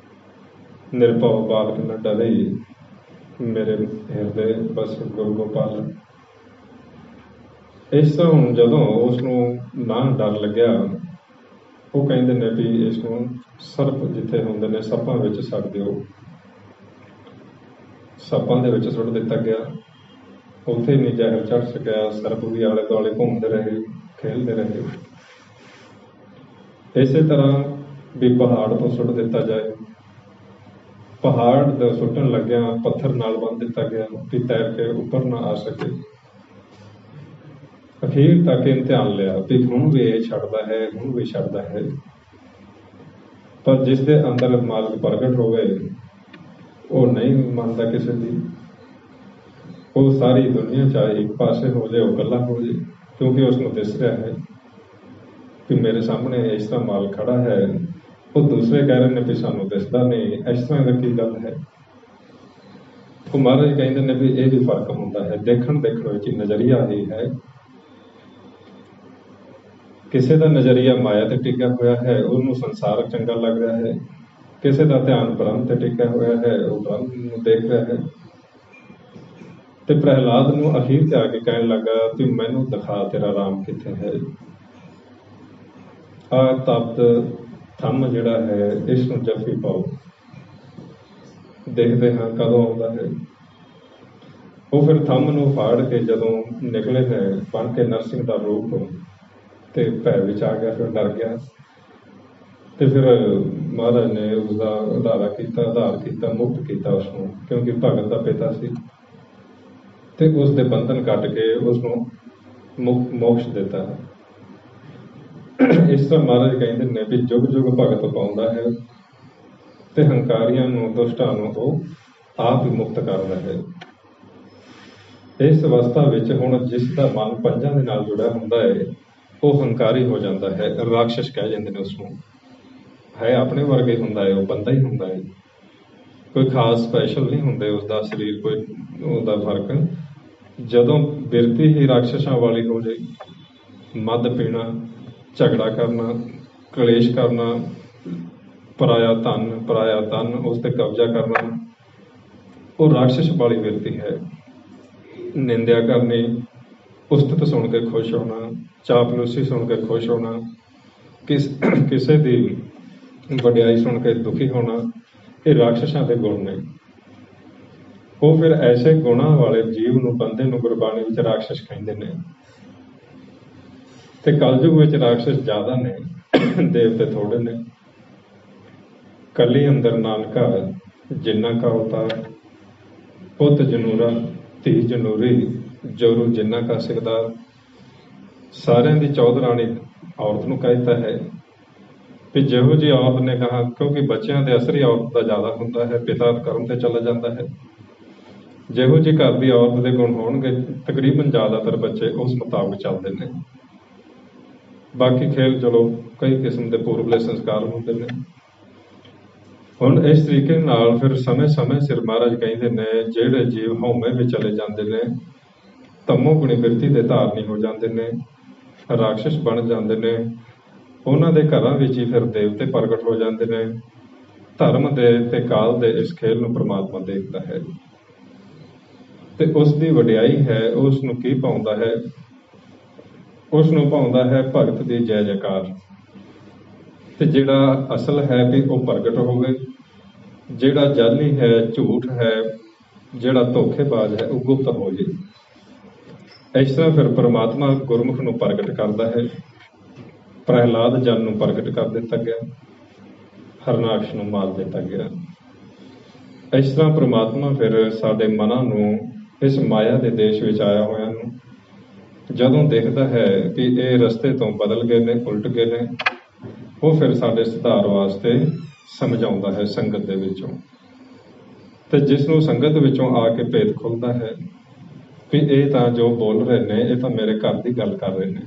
ਨਿਰਭਉ ਬਾਲਕ ਨ ਡਰੇ, ਮੇਰੇ ਹਿਰਦੇ ਬਸ ਗੁਰੂ ਗੋਪਾਲ। ਇਸ ਤਰ੍ਹਾਂ ਹੁਣ ਜਦੋਂ ਉਸ ਨੂੰ ਨਾ ਡਰ ਲੱਗਿਆ, ਉਹ ਕਹਿੰਦੇ ਨੇ ਵੀ ਇਸ ਨੂੰ ਸਰਪ ਜਿੱਥੇ ਹੁੰਦੇ ਨੇ, ਸੱਪਾਂ ਵਿੱਚ ਛੱਡ ਦਿਓ। ਸੱਪਾਂ ਦੇ ਵਿੱਚ ਸੁੱਟ ਦਿੱਤਾ ਗਿਆ। ਉੱਥੇ ਨਹੀਂ ਜ਼ਹਿਰ ਚੜ੍ਹ ਸਕਿਆ, ਸਰਪ ਵੀ ਆਲੇ ਦੁਆਲੇ ਘੁੰਮਦੇ ਰਹੇ, ਖੇਲਦੇ ਰਹੇ। ਇਸੇ ਤਰ੍ਹਾਂ ਵੀ ਪਹਾੜ ਤੋਂ ਸੁੱਟ ਦਿੱਤਾ ਜਾਏ, ਪਹਾੜ ਦਾ ਸੁੱਟਣ ਲੱਗਿਆ ਪੱਥਰ ਨਾਲ ਬੰਨ੍ਹ ਦਿੱਤਾ ਗਿਆ ਵੀ ਤੈਰ ਕੇ ਉੱਪਰ ਨਾ ਆ ਸਕੇ। ਅਖੀਰ ਤੱਕ ਇਮਤਿਹਾਨ ਲਿਆ ਵੀ ਹੁਣ ਵੀ ਇਹ ਛੱਡਦਾ ਹੈ, ਹੁਣ ਵੀ ਛੱਡਦਾ ਹੈ। ਪਰ ਜਿਸ ਦੇ ਅੰਦਰ ਮਾਲਕ ਪ੍ਰਗਟ ਹੋਵੇ, ਉਹ ਨਹੀਂ ਮੰਨਦਾ ਕਿਸੇ ਦੀ। ਉਹ ਸਾਰੀ ਦੁਨੀਆ ਚਾਹੇ ਇੱਕ ਪਾਸੇ ਹੋ ਜਾਏ, ਉਹ ਇਕੱਲਾ ਹੋ ਜਾਏ, ਕਿਉਂਕਿ ਉਸਨੂੰ ਦਿਸ ਰਿਹਾ ਹੈ ਕਿ ਮੇਰੇ ਸਾਹਮਣੇ ਇਸ ਤਰ੍ਹਾਂ ਮਾਲ ਖੜਾ ਹੈ। ਉਹ ਦੂਸਰੇ ਕਹਿ ਰਹੇ ਨੇ ਵੀ ਸਾਨੂੰ ਦਿਸਦਾ ਨਹੀਂ, ਇਸ ਤਰ੍ਹਾਂ ਦਾ ਕੀ ਗੱਲ ਹੈ। ਉਹ ਮਹਾਰਾਜ ਕਹਿੰਦੇ ਨੇ ਵੀ ਇਹ ਵੀ ਫਰਕ ਹੁੰਦਾ ਹੈ, ਦੇਖਣ ਵਿੱਚ ਨਜ਼ਰੀਆ ਹੀ ਹੈ। ਕਿਸੇ ਦਾ ਨਜ਼ਰੀਆ ਮਾਇਆ ਤੇ ਟਿਕਿਆ ਹੋਇਆ ਹੈ, ਉਹਨੂੰ ਸੰਸਾਰ ਚੰਗਾ ਲੱਗ ਰਿਹਾ ਹੈ। ਕਿਸੇ ਦਾ ਧਿਆਨ ਬ੍ਰਹਮ ਤੇ ਟਿਕਿਆ ਹੋਇਆ ਹੈ, ਉਹ ਬ੍ਰਹਮ ਨੂੰ ਦੇਖ ਰਿਹਾ ਹੈ। ਤੇ ਪ੍ਰਹਿਲਾਦ ਨੂੰ ਅਖੀਰ ਤੇ ਆ ਕੇ ਕਹਿਣ ਲੱਗਾ ਵੀ ਮੈਨੂੰ ਦਿਖਾ ਤੇਰਾ ਰਾਮ ਕਿੱਥੇ ਹੈ। ਆਹ ਤਪਤ ਥੰਮ ਜਿਹੜਾ ਹੈ, ਇਸ ਨੂੰ ਜੱਫੀ ਪਾਓ, ਦੇਖਦੇ ਹਾਂ ਕਦੋਂ ਆਉਂਦਾ ਹੈ। ਉਹ ਫਿਰ ਥੰਮ ਨੂੰ ਫਾੜ ਕੇ ਜਦੋਂ ਨਿਕਲੇ ਹੈ ਬਣ ਕੇ ਨਰਸਿੰਘ ਦਾ ਰੂਪ, ਤੇ ਭੈ ਵਿੱਚ ਆ ਗਿਆ, ਫਿਰ ਡਰ ਗਿਆ। ਤੇ ਫਿਰ ਮਹਾਰਾਜ ਨੇ ਉਸਦਾ ਉਧਾਰ ਕੀਤਾ, ਮੁਕਤ ਕੀਤਾ ਉਸਨੂੰ, ਕਿਉਂਕਿ ਭਗਤ ਦਾ ਪਿਤਾ ਸੀ। ਤੇ ਉਸ ਦੇ ਬੰਧਨ ਕੱਟ ਕੇ ਉਸਨੂੰ ਮੋਕਸ਼ ਦਿੱਤਾ। ਇਸ ਤਰ੍ਹਾਂ ਮਹਾਰਾਜ ਕਹਿੰਦੇ ਨੇ ਵੀ ਜੁਗ ਜੁਗ ਭਗਤ ਪਾਉਂਦਾ ਹੈ ਤੇ ਹੰਕਾਰੀਆਂ ਨੂੰ, ਦੁਸ਼ਟਾਂ ਨੂੰ ਉਹ ਆਪ ਹੀ ਮੁਕਤ ਕਰਦਾ ਹੈ। ਇਸ ਅਵਸਥਾ ਵਿੱਚ ਹੁਣ ਜਿਸ ਦਾ ਮਨ ਪੰਜਾਂ ਦੇ ਨਾਲ ਜੁੜਿਆ ਹੁੰਦਾ ਹੈ ਉਹ ਹੰਕਾਰੀ ਹੋ ਜਾਂਦਾ ਹੈ, ਰਾਖਸ਼ ਕਹਿ ਜਾਂਦੇ ਨੇ ਉਸਨੂੰ। ਹੈ ਆਪਣੇ ਵਰਗੇ ਹੁੰਦਾ ਹੈ, ਉਹ ਬੰਦਾ ਹੀ ਹੁੰਦਾ ਹੈ, ਕੋਈ ਖਾਸ ਸਪੈਸ਼ਲ ਨਹੀਂ ਹੁੰਦੇ ਉਸਦਾ ਸਰੀਰ, ਕੋਈ ਉਹਦਾ ਫਰਕ। ਜਦੋਂ ਬਿਰਤੀ ਹੀ ਰਾਖਸ਼ਾਂ ਵਾਲੀ ਹੋ ਜਾਏ, ਮਦ ਪੀਣਾ, ਝਗੜਾ ਕਰਨਾ, ਕਲੇਸ਼ ਕਰਨਾ, ਪਰਾਇਆ ਧਨ ਉਸ ਤੇ ਕਬਜ਼ਾ ਕਰਨਾ, ਉਹ ਰਾਖਸ਼ ਵਾਲੀ ਬਿਰਤੀ ਹੈ। ਨਿੰਦਿਆ ਕਰਨੀ, ਉਸਤਤ ਸੁਣ ਕੇ ਖੁਸ਼ ਹੋਣਾ, ਚਾਪਲੂਸੀ ਸੁਣ ਕੇ ਖੁਸ਼ ਹੋਣਾ, ਕਿਸੇ ਦੀ ਵਡਿਆਈ ਸੁਣ ਕੇ ਦੁਖੀ ਹੋਣਾ, ਇਹ ਰਾਖਸ਼ਾਂ ਦੇ ਗੁਣ ਨੇ। ਉਹ ਫਿਰ ਐਸੇ ਗੁਣਾਂ ਵਾਲੇ ਜੀਵ ਨੂੰ, ਬੰਦੇ ਨੂੰ ਗੁਰਬਾਣੀ ਵਿੱਚ ਰਾਖਸ਼ ਕਹਿੰਦੇ ਨੇ। ਤੇ ਕਲਯੁਗ ਵਿੱਚ ਰਾਖਸ਼ ਜ਼ਿਆਦਾ ਨੇ, ਦੇਵਤੇ ਥੋੜੇ ਨੇ। ਕਲੀ ਅੰਦਰ ਨਾਨਕਾ ਜਿੰਨਾ ਕਾ ਅਵਤਾਰ, ਪੁੱਤ ਜਨੂਰਾ ਧੀ ਜਨੂਰੀ, ਜੋਰੂ ਜਿੰਨਾ ਕਾ ਸਿਰਦਾਰ। ਸਾਰਿਆਂ ਦੀ ਚੌਧਰਾਣੀ ਔਰਤ ਨੂੰ ਕਹਿਤਾ ਹੈ ਵੀ ਜਿਹੋ ਜਿਹੀ ਔਰਤ ਨੇ ਕਹਾ, ਕਿਉਂਕਿ ਬੱਚਿਆਂ ਦੇ ਅਸਰੀ ਔਰਤ ਦਾ ਜ਼ਿਆਦਾ ਹੁੰਦਾ ਹੈ, ਪਿਤਾ ਕਰਮ ਤੇ ਚਲਾ ਜਾਂਦਾ ਹੈ। ਜਿਹੋ ਜਿਹੀ ਘਰ ਦੀ ਔਰਤ ਦੇ ਗੁਣ ਹੋਣਗੇ, ਤਕਰੀਬਨ ਜ਼ਿਆਦਾਤਰ ਬੱਚੇ ਉਸ ਮੁਤਾਬਕ ਚੱਲਦੇ ਨੇ। ਬਾਕੀ ਖੇਲ ਚਲੋ ਕਈ ਕਿਸਮ ਦੇ ਪੂਰਬਲੇ ਸੰਸਕਾਰ ਹੁੰਦੇ ਨੇ। ਹੁਣ ਇਸ ਤਰੀਕੇ ਨਾਲ ਫਿਰ ਸਮੇਂ ਸਮੇਂ ਸਿਰ ਮਹਾਰਾਜ ਕਹਿੰਦੇ ਨੇ ਜਿਹੜੇ ਜੀਵ ਹਉਮੈ ਵਿੱਚ ਚਲੇ ਜਾਂਦੇ ਨੇ, ਤਮੋ ਗੁਣੀ ਬਿਰਤੀ ਦੇ ਧਾਰਨੀ ਹੋ ਜਾਂਦੇ ਨੇ, ਰਾਖਸ਼ ਬਣ ਜਾਂਦੇ ਨੇ, ਉਹਨਾਂ ਦੇ ਘਰਾਂ ਵਿੱਚ ਹੀ ਫਿਰ ਦੇਵਤੇ ਪ੍ਰਗਟ ਹੋ ਜਾਂਦੇ ਨੇ। ਧਰਮ ਦੇ ਤੇ ਕਾਲ ਦੇ ਇਸ ਖੇਲ ਨੂੰ ਪ੍ਰਮਾਤਮਾ ਦੇਖਦਾ ਹੈ ਤੇ ਉਸ ਦੀ ਵਡਿਆਈ ਹੈ। ਉਸ ਨੂੰ ਕੀ ਪਾਉਂਦਾ ਹੈ? ਉਸ ਨੂੰ ਪਾਉਂਦਾ ਹੈ ਭਗਤ ਦੀ ਜੈ ਜੈਕਾਰ। ਤੇ ਜਿਹੜਾ ਅਸਲ ਹੈ ਵੀ ਉਹ ਪ੍ਰਗਟ ਹੋਵੇ, ਜਿਹੜਾ ਜਾਲੀ ਹੈ, ਝੂਠ ਹੈ, ਜਿਹੜਾ ਧੋਖੇਬਾਜ਼ ਹੈ, ਉਹ ਗੁਪਤ ਹੋ ਜੇ। ਇਸ ਤਰ੍ਹਾਂ ਫਿਰ ਪਰਮਾਤਮਾ ਗੁਰਮੁਖ ਨੂੰ ਪ੍ਰਗਟ ਕਰਦਾ ਹੈ। ਪ੍ਰਹਿਲਾਦ ਜਨ ਨੂੰ ਪ੍ਰਗਟ ਕਰ ਦਿੱਤਾ ਗਿਆ, ਹਰਨਾਕਸ਼ ਨੂੰ ਮਾਰ ਦਿੱਤਾ ਗਿਆ। ਇਸ ਤਰ੍ਹਾਂ ਪਰਮਾਤਮਾ ਫਿਰ ਸਾਡੇ ਮਨਾਂ ਨੂੰ ਇਸ ਮਾਇਆ ਦੇ ਦੇਸ਼ ਵਿੱਚ ਆਇਆ ਹੋਇਆ ਨੂੰ ਜਦੋਂ ਦੇਖਦਾ ਹੈ ਕਿ ਇਹ ਰਸਤੇ ਤੋਂ ਬਦਲ ਗਏ ਨੇ, ਉਲਟ ਗਏ ਨੇ, ਉਹ ਫਿਰ ਸਾਡੇ ਸੁਧਾਰ ਵਾਸਤੇ ਸਮਝਾਉਂਦਾ ਹੈ ਸੰਗਤ ਦੇ ਵਿੱਚੋਂ। ਤੇ ਜਿਸ ਨੂੰ ਸੰਗਤ ਵਿੱਚੋਂ ਆ ਕੇ ਭੇਦ ਖੁੱਲ੍ਹਦਾ ਹੈ ਵੀ ਇਹ ਤਾਂ ਜੋ ਬੋਲ ਰਹੇ ਨੇ ਇਹ ਤਾਂ ਮੇਰੇ ਘਰ ਦੀ ਗੱਲ ਕਰ ਰਹੇ ਨੇ,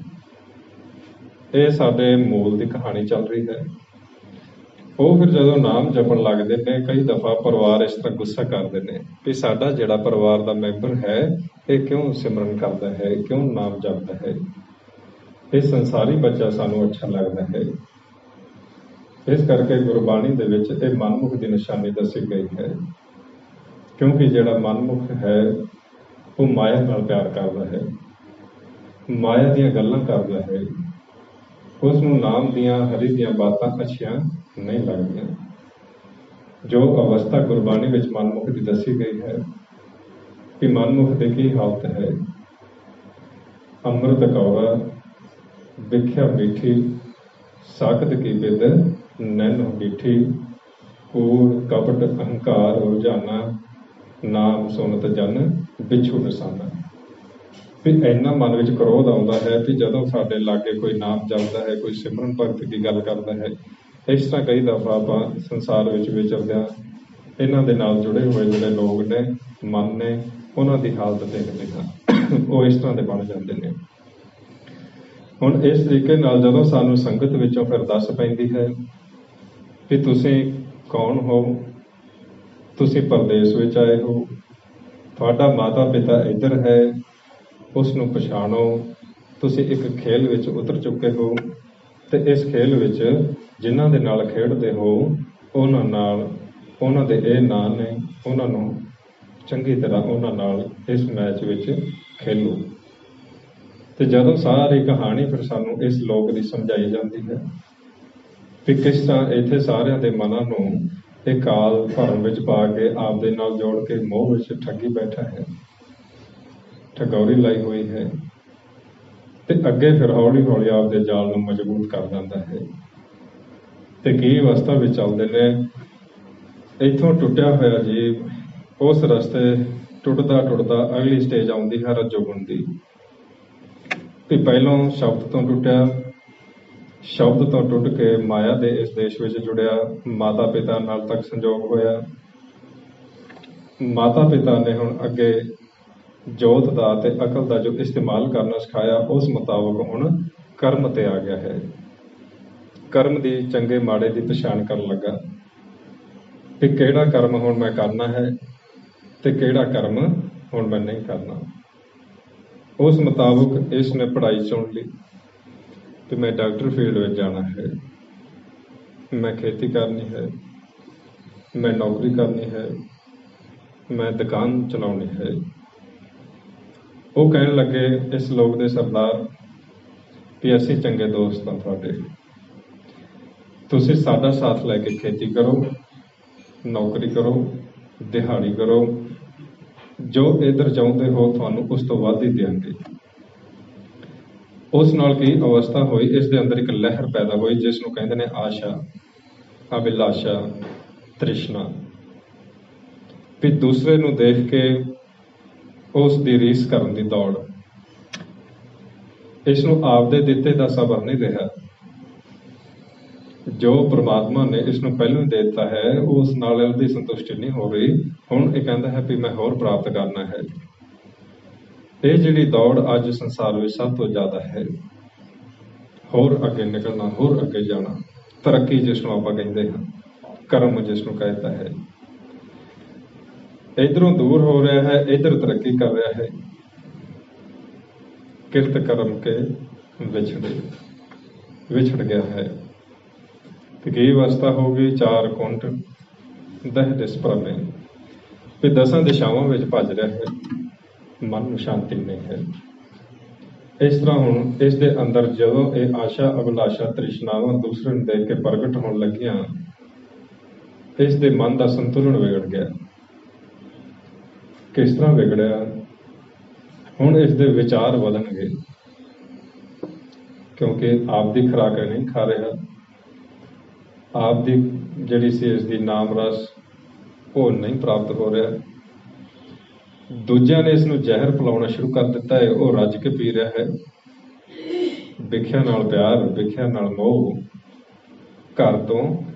ਇਹ ਸਾਡੇ ਮੂਲ ਦੀ ਕਹਾਣੀ ਚੱਲ ਰਹੀ ਹੈ। ਉਹ ਫਿਰ ਜਦੋਂ ਨਾਮ ਜਪਣ ਲੱਗਦੇ ਨੇ, ਕਈ ਦਫਾ ਪਰਿਵਾਰ ਇਸ ਤਰ੍ਹਾਂ ਗੁੱਸਾ ਕਰਦੇ ਨੇ ਵੀ ਸਾਡਾ ਜਿਹੜਾ ਪਰਿਵਾਰ ਦਾ ਮੈਂਬਰ ਹੈ ਇਹ ਕਿਉਂ ਸਿਮਰਨ ਕਰਦਾ ਹੈ, ਕਿਉਂ ਨਾਮ ਜਪਦਾ ਹੈ, ਇਹ ਸੰਸਾਰੀ ਬੱਚਾ ਸਾਨੂੰ ਅੱਛਾ ਲੱਗਦਾ ਹੈ। ਇਸ ਕਰਕੇ ਗੁਰਬਾਣੀ ਦੇ ਵਿੱਚ ਇਹ ਮਨਮੁਖ ਦੀ ਨਿਸ਼ਾਨੀ ਦੱਸੀ ਗਈ ਹੈ, ਕਿਉਂਕਿ ਜਿਹੜਾ ਮਨਮੁਖ ਹੈ ਉਹ ਮਾਇਆ ਨਾਲ ਪਿਆਰ ਕਰਦਾ ਹੈ, ਮਾਇਆ ਦੀਆਂ ਗੱਲਾਂ ਕਰਦਾ ਹੈ, ਉਸ ਨੂੰ ਨਾਮ ਦੀਆਂ ਹਰੀ ਦੀਆਂ ਬਾਤਾਂ ਅੱਛੀਆਂ ਨਹੀਂ ਲੱਗਦੀਆਂ। ਜੋ ਅਵਸਥਾ ਗੁਰਬਾਣੀ ਵਿੱਚ ਮਨਮੁਖ ਦੀ ਦੱਸੀ ਗਈ ਹੈ ਕਿ ਮਨਮੁਖ ਦੀ ਕੀ ਹਾਲਤ ਹੈ। ਅੰਮ੍ਰਿਤ ਕੌਰਾ ਵਿਖਿਆ ਮੀਠੀ, ਸਾਖਤ ਕੀ ਬਿਦ ਨੈਨੋ ਡੀਠੀ, ਕੂੜ ਕਪਟ ਅਹੰਕਾਰ ਰੁਝਾਨਾ, ਨਾਮ ਸੁਨਤ ਜਨ ਬਿਛੂ ਨਿਸ਼ਾਨਾ। ਵੀ ਇੰਨਾ ਮਨ ਵਿੱਚ ਕ੍ਰੋਧ ਆਉਂਦਾ ਹੈ ਵੀ ਜਦੋਂ ਸਾਡੇ ਲਾਗੇ ਕੋਈ ਨਾਮ ਜਪਦਾ ਹੈ, ਕੋਈ ਸਿਮਰਨ ਭਗਤ ਦੀ ਗੱਲ ਕਰਦਾ ਹੈ। ਇਸ ਤਰ੍ਹਾਂ ਕਈ ਦਫਾ ਆਪਾਂ ਸੰਸਾਰ ਵਿੱਚ ਵਿਚਰਦਿਆਂ ਇਹਨਾਂ ਦੇ ਨਾਲ ਜੁੜੇ ਹੋਏ ਜਿਹੜੇ ਲੋਕ ਨੇ, ਮਨ ਨੇ, ਉਹਨਾਂ ਦੀ ਹਾਲਤ ਦੇਖਦੇ ਹਾਂ, ਉਹ ਇਸ ਤਰ੍ਹਾਂ ਦੇ ਬਣ ਜਾਂਦੇ ਨੇ। ਹੁਣ ਇਸ ਤਰੀਕੇ ਨਾਲ ਜਦੋਂ ਸਾਨੂੰ ਸੰਗਤ ਵਿੱਚੋਂ ਫਿਰ ਦੱਸ ਪੈਂਦੀ ਹੈ ਵੀ ਤੁਸੀਂ ਕੌਣ ਹੋ, ਤੁਸੀਂ ਪਰਦੇਸ ਵਿੱਚ ਆਏ ਹੋ, ਤੁਹਾਡਾ ਮਾਤਾ ਪਿਤਾ ਇੱਧਰ ਹੈ, ਉਸ ਨੂੰ ਪਛਾਣੋ, ਤੁਸੀਂ ਇੱਕ ਖੇਲ ਵਿੱਚ ਉਤਰ ਚੁੱਕੇ ਹੋ ਤੇ ਇਸ ਖੇਲ ਵਿੱਚ ਜਿਨ੍ਹਾਂ ਦੇ ਨਾਲ ਖੇਡਦੇ ਹੋ ਉਹਨਾਂ ਨਾਲ, ਉਹਨਾਂ ਦੇ ਇਹ ਨਾਂ ਨੇ, ਉਹਨਾਂ ਨੂੰ ਚੰਗੀ ਤਰ੍ਹਾਂ ਉਹਨਾਂ ਨਾਲ ਇਸ ਮੈਚ ਵਿੱਚ ਖੇਲੋ। ਤੇ ਜਦੋਂ ਸਾਰੀ ਕਹਾਣੀ ਫਿਰ ਸਾਨੂੰ ਇਸ ਲੋਕ ਦੀ ਸਮਝਾਈ ਜਾਂਦੀ ਹੈ ਕਿ ਕਿਸ ਤਰ੍ਹਾਂ ਇੱਥੇ ਸਾਰਿਆਂ ਦੇ ਮਨਾਂ ਨੂੰ ਇਹ ਕਾਲ ਭਰਮ ਵਿੱਚ ਪਾ ਕੇ ਆਪਦੇ ਨਾਲ ਜੋੜ ਕੇ ਮੋਹ ਵਿੱਚ ਠੱਗੀ ਬੈਠਾ ਹੈ, ਠਗੌਰੀ ਲਾਈ ਹੋਈ ਹੈ, ਤੇ ਅੱਗੇ ਫਿਰ ਹੌਲੀ ਹੌਲੀ ਆਪਦੇ ਜਾਲ ਨੂੰ ਮਜ਼ਬੂਤ ਕਰ ਦਿੰਦਾ ਹੈ। ਤੇ ਕੀ ਅਵਸਥਾ ਵਿੱਚ ਚੱਲਦੇ ਨੇ, ਇੱਥੋਂ ਟੁੱਟਿਆ ਹੋਇਆ ਜੀਵ ਉਸ ਰਸਤੇ ਟੁੱਟਦਾ ਟੁੱਟਦਾ ਅਗਲੀ ਸਟੇਜ ਆਉਂਦੀ ਹੈ ਰਜੋਗੁਣ ਦੀ। ਵੀ ਪਹਿਲੋਂ ਸ਼ਬਦ ਤੋਂ ਟੁੱਟਿਆ, ਸ਼ਬਦ ਤੋਂ ਟੁੱਟ ਕੇ ਮਾਇਆ ਦੇ ਇਸ ਦੇਸ਼ ਵਿੱਚ ਜੁੜਿਆ, ਮਾਤਾ ਪਿਤਾ ਨਾਲ ਤੱਕ ਸੰਜੋਗ ਹੋਇਆ। ਮਾਤਾ ਪਿਤਾ ਨੇ ਹੁਣ ਅੱਗੇ ਜੋਤ ਦਾ ਤੇ ਅਕਲ ਦਾ ਜੋ ਇਸਤੇਮਾਲ ਕਰਨਾ ਸਿਖਾਇਆ, ਉਸ ਮੁਤਾਬਕ ਹੁਣ ਕਰਮ ਤੇ ਆ ਗਿਆ ਹੈ। ਕਰਮ ਦੀ ਚੰਗੇ ਮਾੜੇ ਦੀ ਪਛਾਣ ਕਰਨ ਲੱਗਾ ਕਿ ਕਿਹੜਾ ਕਰਮ ਹੁਣ ਮੈਂ ਕਰਨਾ ਹੈ ਤੇ ਕਿਹੜਾ ਕਰਮ ਹੁਣ ਮੈਂ ਨਹੀਂ ਕਰਨਾ। ਉਸ ਮੁਤਾਬਕ ਇਸ ਨੇ ਪੜ੍ਹਾਈ ਚੁਣ ਲਈ ਕਿ ਮੈਂ ਡਾਕਟਰ ਫੀਲਡ ਵਿੱਚ ਜਾਣਾ ਹੈ, ਮੈਂ ਖੇਤੀ ਕਰਨੀ ਹੈ, ਮੈਂ ਨੌਕਰੀ ਕਰਨੀ ਹੈ, ਮੈਂ ਦੁਕਾਨ ਚਲਾਉਣੀ ਹੈ। ਉਹ ਕਹਿਣ ਲੱਗੇ, ਇਸ ਲੋਕ ਦੇ ਸਰਦਾਰ, ਵੀ ਅਸੀਂ ਚੰਗੇ ਦੋਸਤ ਹਾਂ ਤੁਹਾਡੇ, ਤੁਸੀਂ ਸਾਡਾ ਸਾਥ ਲੈ ਕੇ ਖੇਤੀ ਕਰੋ, ਨੌਕਰੀ ਕਰੋ, ਦਿਹਾੜੀ ਕਰੋ, ਜੋ ਇੱਧਰ ਚਾਹੁੰਦੇ ਹੋ ਤੁਹਾਨੂੰ ਉਸ ਤੋਂ ਵੱਧ ਹੀ ਦਿਆਂਗੇ। ਉਸ ਨਾਲ ਕੀ ਅਵਸਥਾ ਹੋਈ, ਇਸ ਦੇ ਅੰਦਰ ਇੱਕ ਲਹਿਰ ਪੈਦਾ ਹੋਈ ਜਿਸ ਨੂੰ ਕਹਿੰਦੇ ਨੇ ਆਸ਼ਾ, ਅਭਿਲਾਸ਼ਾ, ਤ੍ਰਿਸ਼ਨਾ। ਵੀ ਦੂਸਰੇ ਨੂੰ ਦੇਖ ਕੇ ਉਸ ਦੀ ਰੀਸ ਕਰਨ ਦੀ ਦੌੜ। ਇਸ ਨੂੰ ਆਪਦੇ ਦਿੱਤੇ ਦਾ ਸਬਰ ਨਹੀਂ ਰਿਹਾ, ਜੋ ਪ੍ਰਮਾਤਮਾ ਨੇ ਇਸ ਨੂੰ ਪਹਿਲਾਂ ਹੀ ਦੇ ਦਿੱਤਾ ਹੈ ਉਸ ਨਾਲ ਉਹਦੀ ਸੰਤੁਸ਼ਟੀ ਨਹੀਂ ਹੋ ਰਹੀ। ਹੁਣ ਇਹ ਕਹਿੰਦਾ ਹੈ ਵੀ ਮੈਂ ਹੋਰ ਪ੍ਰਾਪਤ ਕਰਨਾ ਹੈ। ਇਹ ਜਿਹੜੀ ਦੌੜ ਅੱਜ ਸੰਸਾਰ ਵਿੱਚ ਸਭ ਤੋਂ ਜ਼ਿਆਦਾ ਹੈ, ਹੋਰ ਅੱਗੇ ਨਿਕਲਣਾ, ਹੋਰ ਅੱਗੇ ਜਾਣਾ, ਤਰੱਕੀ ਜਿਸ ਨੂੰ ਆਪਾਂ ਕਹਿੰਦੇ ਹਾਂ, ਕਰਮ ਜਿਸ ਨੂੰ ਕਹਿੰਦਾ ਹੈ। ਇੱਧਰੋਂ ਦੂਰ ਹੋ ਰਿਹਾ ਹੈ, ਇੱਧਰ ਤਰੱਕੀ ਕਰ ਰਿਹਾ ਹੈ। ਕਿਰਤ ਕਰਮ ਕੇ ਵਿਛੜ ਗਿਆ ਹੈ। ਕੀ ਅਵਸਥਾ ਹੋ ਗਈ, 4 ਕੁੰਟ ਦਹ ਦਿਸ ਭਰਮੇ, ਵੀ 10 ਦਿਸ਼ਾਵਾਂ ਵਿੱਚ ਭੱਜ ਰਿਹਾ ਹੈ, ਮਨ ਨੂੰ ਸ਼ਾਂਤੀ ਨਹੀਂ ਹੈ। ਇਸ ਤਰ੍ਹਾਂ ਹੁਣ ਇਸ ਦੇ ਅੰਦਰ ਜਦੋਂ ਇਹ ਆਸ਼ਾ, ਅਭਿਲਾਸ਼ਾ, ਤ੍ਰਿਸ਼ਨਾਵਾਂ ਦੂਸਰੇ ਨੂੰ ਦੇਖ ਕੇ ਪ੍ਰਗਟ ਹੋਣ ਲੱਗੀਆਂ, ਇਸ ਦੇ ਮਨ ਦਾ ਸੰਤੁਲਨ ਵਿਗੜ ਗਿਆ। ਕਿਸ ਤਰ੍ਹਾਂ ਵਿਗੜਿਆ? ਹੁਣ ਇਸ ਦੇ ਵਿਚਾਰ ਵਧਣਗੇ, ਕਿਉਂਕਿ ਆਪ ਦੀ ਖੁਰਾਕ ਨਹੀਂ ਖਾ ਰਿਹਾ। ਆਪ ਦੀ ਜਿਹੜੀ ਸੀ ਇਸ ਦੀ ਨਾਮ ਰਸ ਉਹ ਨਹੀਂ ਪ੍ਰਾਪਤ ਹੋ ਰਿਹਾ। ਦੂਜਿਆਂ ਨੇ ਇਸ ਨੂੰ ਜ਼ਹਿਰ ਪਿਲਾਉਣਾ ਸ਼ੁਰੂ ਕਰ ਦਿੱਤਾ ਹੈ, ਉਹ ਰੱਜ ਕੇ ਪੀ ਰਿਹਾ ਹੈ। ਵਿਖਿਆ ਨਾਲ ਪਿਆਰ, ਵਿਖਿਆ ਨਾਲ ਮੋਹ, ਘਰ ਤੋਂ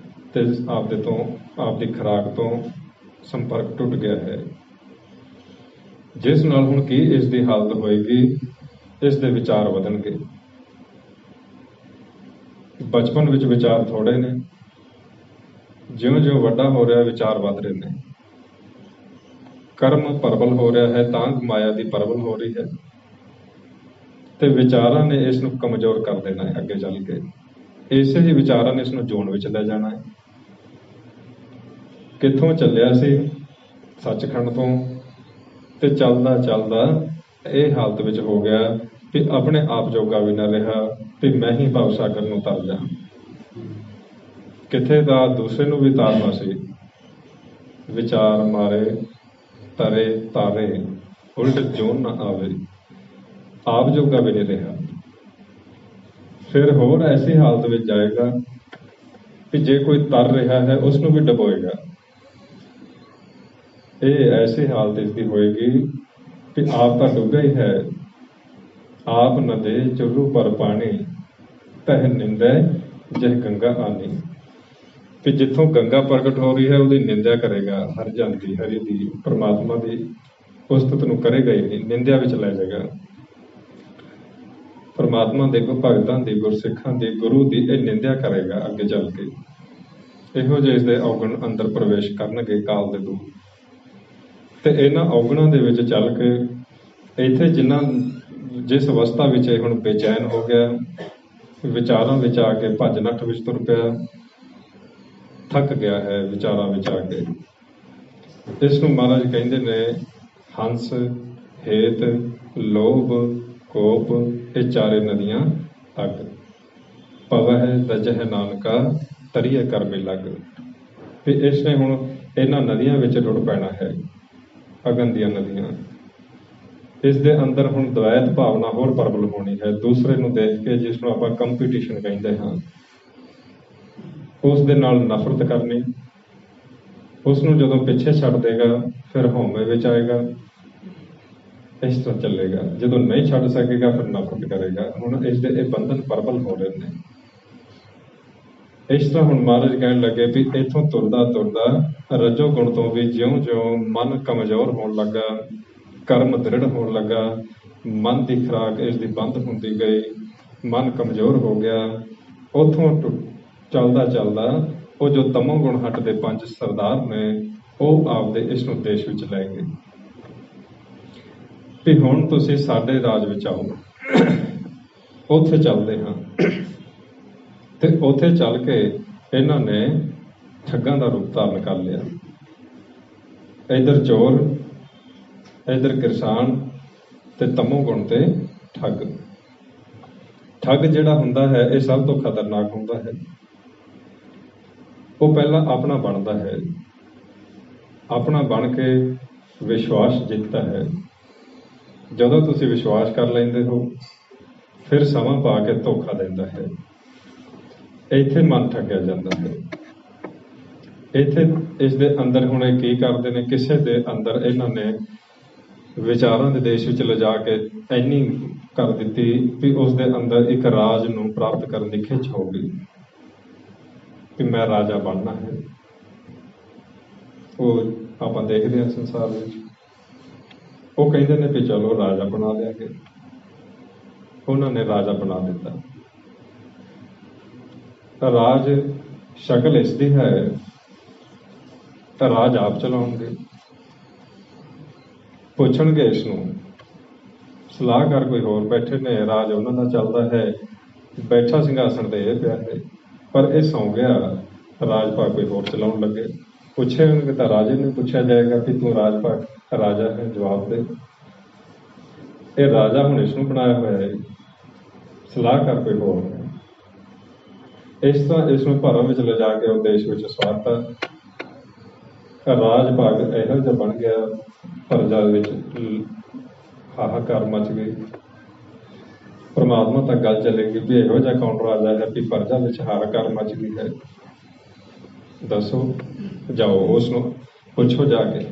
ਤੇ ਆਪਦੀ ਖੁਰਾਕ ਤੋਂ ਸੰਪਰਕ ਟੁੱਟ ਗਿਆ ਹੈ, ਜਿਸ ਨਾਲ ਹੁਣ ਕੀ ਇਸ ਦੀ ਹਾਲਤ ਹੋਏਗੀ, ਇਸ ਦੇ ਵਿਚਾਰ ਵਧਣਗੇ। ਬਚਪਨ ਵਿੱਚ ਵਿਚਾਰ ਥੋੜ੍ਹੇ ਨੇ, ਜਿਉਂ-ਜਿਉਂ ਵੱਡਾ ਹੋ ਰਿਹਾ ਵਿਚਾਰ ਵੱਧ ਰਹੇ ਨੇ। ਕਰਮ ਪ੍ਰਬਲ ਹੋ ਰਿਹਾ ਹੈ ਤਾਂ ਮਾਇਆ ਦੀ ਪ੍ਰਬਲ ਹੋ ਰਹੀ ਹੈ, ਤੇ ਵਿਚਾਰਾਂ ਨੇ ਇਸ ਨੂੰ ਕਮਜ਼ੋਰ ਕਰ ਦੇਣਾ ਹੈ। ਅੱਗੇ ਚੱਲ ਕੇ ਇਸੇ ਹੀ ਵਿਚਾਰਾਂ ਨੇ ਇਸ ਨੂੰ ਜੋਨ ਵਿੱਚ ਲੈ ਜਾਣਾ ਹੈ। ਕਿੱਥੋਂ ਚੱਲਿਆ ਸੀ? ਸੱਚਖੰਡ ਤੋਂ, ਤੇ ਚੱਲਦਾ ਚੱਲਦਾ ਇਹ ਹਾਲਤ ਵਿੱਚ ਹੋ ਗਿਆ ਕਿ ਆਪਣੇ ਆਪ ਜੋਗਾ ਵੀ ਨਾ ਰਿਹਾ, ਵੀ ਮੈਂ ਹੀ ਭਵ ਸਾਗਰ ਨੂੰ ਤਰ ਜਾ। ਕਿੱਥੇ ਦਾ ਦੂਸਰੇ ਨੂੰ ਵੀ ਤਾਰਨਾ ਸੀ। ਵਿਚਾਰ ਮਾਰੇ ਤਰੇ ਤਾਰੇ, ਉਲਟ ਜੋਨ ਨਾ ਆਵੇ, ਆਪ ਜੋਗਾ ਵੀ ਨਹੀਂ ਰਿਹਾ। ਫਿਰ ਹੋਰ ਐਸੀ ਹਾਲਤ ਵਿੱਚ ਜਾਏਗਾ ਕਿ ਜੇ ਕੋਈ ਤਰ ਰਿਹਾ ਹੈ ਉਸ ਨੂੰ ਵੀ ਡੁਬੋਏਗਾ। ਇਹ ਐਸੀ ਹਾਲਤ ਇਸ ਦੀ ਹੋਏਗੀ ਕਿ ਆਪ ਤਾਂ ਡੁੱਬਿਆ ਹੀ ਹੈ। ਆਪ ਨਦੇ ਚੁੱਲੂ ਪਰ ਪਾਣੀ, ਤਹਿ ਨਿੰਦੈ ਜਹ ਗੰਗਾ ਆਨੀ। ਕਿ ਜਿੱਥੋਂ ਗੰਗਾ ਪ੍ਰਗਟ ਹੋ ਰਹੀ ਹੈ ਉਹਦੀ ਨਿੰਦਿਆ ਕਰੇਗਾ, ਹਰ ਜਨ ਦੀ, ਹਰੀ ਦੀ, ਪਰਮਾਤਮਾ ਦੀ ਉਸਤਤ ਨੂੰ ਕਰੇਗਾ ਹੀ ਨਹੀਂ, ਨਿੰਦਿਆ ਵਿੱਚ ਲੈ ਜਾਏਗਾ। ਪਰਮਾਤਮਾ ਦੇ ਭਗਤਾਂ ਦੀ, ਗੁਰਸਿੱਖਾਂ ਦੀ, ਗੁਰੂ ਦੀ ਇਹ ਨਿੰਦਿਆ ਕਰੇਗਾ ਅੱਗੇ ਚੱਲ ਕੇ। ਇਹੋ ਜਿਹੇ ਇਸਦੇ ਔਗਣ ਅੰਦਰ ਪ੍ਰਵੇਸ਼ ਕਰਨਗੇ ਕਾਲ ਦੇ ਦੂਤ। ਤੇ ਇਹਨਾਂ ਔਗਣਾਂ ਦੇ ਵਿੱਚ ਚੱਲ ਕੇ ਇੱਥੇ ਜਿਸ ਅਵਸਥਾ ਵਿੱਚ ਇਹ ਹੁਣ ਬੇਚੈਨ ਹੋ ਗਿਆ, ਵਿਚਾਰਾਂ ਵਿੱਚ ਆ ਕੇ ਭੱਜ ਨੱਠ ਵਿੱਚ ਤੁਰ ਪਿਆ, ਥੱਕ ਗਿਆ ਹੈ ਵਿਚਾਰਾਂ ਵਿੱਚ ਆ ਕੇ। ਇਸ ਨੂੰ ਮਹਾਰਾਜ ਕਹਿੰਦੇ ਨੇ ਹੰਸ, ਹੇਤ, ਲੋਭ, ਕੋਪ, ਇਹ ਚਾਰੇ ਨਦੀਆਂ ਅੱਗ। ਪਵਹਿ ਦਜਹਿ ਨਾਨਕਾ ਤਰੀਏ ਕਰਮੇ ਲੱਗ। ਵੀ ਇਸ ਨੇ ਹੁਣ ਇਹਨਾਂ ਨਦੀਆਂ ਵਿੱਚ ਰੁੜ ਪੈਣਾ ਹੈ, ਅਗਨ ਦੀਆਂ ਨਦੀਆਂ। ਇਸ ਦੇ ਅੰਦਰ ਹੁਣ ਦਵੈਤ ਭਾਵਨਾ ਹੋਰ ਪ੍ਰਬਲ ਹੋਣੀ ਹੈ। ਦੂਸਰੇ ਨੂੰ ਦੇਖ ਕੇ, ਜਿਸ ਨੂੰ ਆਪਾਂ ਕੰਪੀਟੀਸ਼ਨ ਕਹਿੰਦੇ ਹਾਂ, ਉਸ ਦੇ ਨਾਲ ਨਫ਼ਰਤ ਕਰਨੀ। ਉਸ ਨੂੰ ਜਦੋਂ ਪਿੱਛੇ ਛੱਡ ਦੇਗਾ ਫਿਰ ਹਉਮੈ ਵਿੱਚ ਆਏਗਾ। ਇਸ ਤਰ੍ਹਾਂ ਚੱਲੇਗਾ। ਜਦੋਂ ਨਹੀਂ ਛੱਡ ਸਕੇਗਾ ਫਿਰ ਨਫ਼ਰਤ ਕਰੇਗਾ। ਹੁਣ ਇਸ ਦੇ ਇਹ ਬੰਧਨ ਪ੍ਰਬਲ ਹੋ ਰਹੇ ਨੇ। ਇਸ ਤਰ੍ਹਾਂ ਹੁਣ ਮਹਾਰਾਜ ਕਹਿਣ ਲੱਗੇ ਵੀ ਇੱਥੋਂ ਤੁਰਦਾ ਤੁਰਦਾ ਰਜੋ ਗੁਣ ਤੋਂ ਵੀ ਜਿਉਂ-ਜਿਉਂ ਮਨ ਕਮਜ਼ੋਰ ਹੋਣ ਲੱਗਾ, ਕਰਮ ਦ੍ਰਿੜ ਹੋਣ ਲੱਗਾ, ਮਨ ਦੀ ਖੁਰਾਕ ਇਸ ਦੀ ਬੰਦ ਹੁੰਦੀ ਗਈ, ਮਨ ਕਮਜ਼ੋਰ ਹੋ ਗਿਆ। ਉੱਥੋਂ ਚੱਲਦਾ ਚੱਲਦਾ ਉਹ ਜੋ ਤਮੋ ਗੁਣ ਹੱਟ ਦੇ 5 ਸਰਦਾਰ ਨੇ ਉਹ ਆਪਦੇ ਇਸ ਨੂੰ ਦੇਸ਼ ਵਿੱਚ ਲੈ ਗਏ ਵੀ ਹੁਣ ਤੁਸੀਂ ਸਾਡੇ ਰਾਜ ਵਿੱਚ ਆਓ। ਉੱਥੇ ਚੱਲਦੇ ਹਾਂ ਤੇ ਉੱਥੇ ਚੱਲ ਕੇ ਇਹਨਾਂ ਨੇ ਠੱਗਾਂ ਦਾ ਰੂਪ ਧਾਰਨ ਕਰ ਲਿਆ। ਇੱਧਰ ਚੋਰ, ਇੱਧਰ ਕਿਰਸਾਨ ਤੇ ਤਮੋ ਗੁਣ ਤੇ ਠੱਗ। ਠੱਗ ਜਿਹੜਾ ਹੁੰਦਾ ਹੈ ਇਹ ਸਭ ਤੋਂ ਖਤਰਨਾਕ ਹੁੰਦਾ ਹੈ। ਉਹ ਪਹਿਲਾਂ ਆਪਣਾ ਬਣਦਾ ਹੈ, ਆਪਣਾ ਬਣ ਕੇ ਵਿਸ਼ਵਾਸ ਜਿੱਤਦਾ ਹੈ। ਜਦੋਂ ਤੁਸੀਂ ਵਿਸ਼ਵਾਸ ਕਰ ਲੈਂਦੇ ਹੋ ਫਿਰ ਸਮਾਂ ਪਾ ਕੇ ਧੋਖਾ ਦਿੰਦਾ ਹੈ। ਇੱਥੇ ਮਨ ਠੱਗਿਆ ਜਾਂਦਾ ਹੈ। ਇੱਥੇ ਇਸ ਦੇ ਅੰਦਰ ਹੁਣ ਇਹ ਕੀ ਕਰਦੇ ਨੇ, ਕਿਸੇ ਦੇ ਅੰਦਰ ਇਹਨਾਂ ਨੇ ਵਿਚਾਰਾਂ ਦੇ ਦੇਸ਼ ਵਿੱਚ ਲਿਜਾ ਕੇ ਇੰਨੀ ਕਰ ਦਿੱਤੀ ਵੀ ਉਸ ਦੇ ਅੰਦਰ ਇੱਕ ਰਾਜ ਨੂੰ ਪ੍ਰਾਪਤ ਕਰਨ ਦੀ ਖਿੱਚ ਹੋ ਗਈ ਕਿ ਮੈਂ ਰਾਜਾ ਬਣਨਾ ਹੈ। ਉਹ ਆਪਾਂ ਦੇਖਦੇ ਹਾਂ ਸੰਸਾਰ ਵਿੱਚ, ਉਹ ਕਹਿੰਦੇ ਨੇ ਵੀ ਚਲੋ ਰਾਜਾ ਬਣਾ ਦਿਆਂਗੇ। ਉਹਨਾਂ ਨੇ ਰਾਜਾ ਬਣਾ ਦਿੱਤਾ। ਰਾਜ ਸ਼ਕਲ ਇਸ ਦੀ ਹੈ ਤਾਂ ਰਾਜ ਆਪ ਚਲਾਉਣਗੇ। ਪੁੱਛਣਗੇ ਇਸ ਨੂੰ, ਸਲਾਹਕਾਰ ਕੋਈ ਹੋਰ ਬੈਠੇ ਨੇ, ਰਾਜ ਉਹਨਾਂ ਦਾ ਚੱਲਦਾ ਹੈ, ਬੈਠਾ ਸਿੰਘਾਸਣ ਤੇ ਇਹ ਪਿਆ ਹੈ, ਪਰ ਇਹ ਸੌਂ ਗਿਆ, ਰਾਜ ਭਾਗ ਕੋਈ ਹੋਰ ਚਲਾਉਣ ਲੱਗੇ। ਪੁੱਛਣਗੇ ਤਾਂ ਰਾਜੇ ਨੂੰ ਪੁੱਛਿਆ ਜਾਏਗਾ ਕਿ ਤੂੰ ਰਾਜ ਭਾਗ ਰਾਜਾ ਹੈ, ਜਵਾਬ ਦੇ। ਇਹ ਰਾਜਾ ਹੁਣ ਇਸ ਨੂੰ ਬਣਾਇਆ ਹੋਇਆ ਹੈ, ਸਲਾਹਕਾਰ ਕੋਈ ਹੋਰ ਹੈ। ਇਸ ਤਰ੍ਹਾਂ ਇਸ ਨੂੰ ਭਰਮ ਵਿੱਚ ਲਿਜਾ ਕੇ ਉਹ ਦੇਸ਼ ਵਿੱਚ ਸਵਾਰਤਾ। ਰਾਜ ਭਾਗ ਇਹੋ ਜਿਹਾ ਬਣ ਗਿਆ, ਪ੍ਰਜਾ ਵਿੱਚ ਹਾਹਾਕਾਰ ਮਚ ਗਈ। ਪਰਮਾਤਮਾ ਤੱਕ ਗੱਲ ਚਲੇਗੀ ਵੀ ਇਹੋ ਜਿਹਾ ਕੌਣ ਰਾਜਾ ਹੈ ਵੀ ਪ੍ਰਜਾ ਵਿੱਚ ਹਾਹਾਕਾਰ ਮਚ ਗਈ ਹੈ। ਦੱਸੋ, ਜਾਓ ਉਸ ਨੂੰ ਪੁੱਛੋ ਜਾ ਕੇ।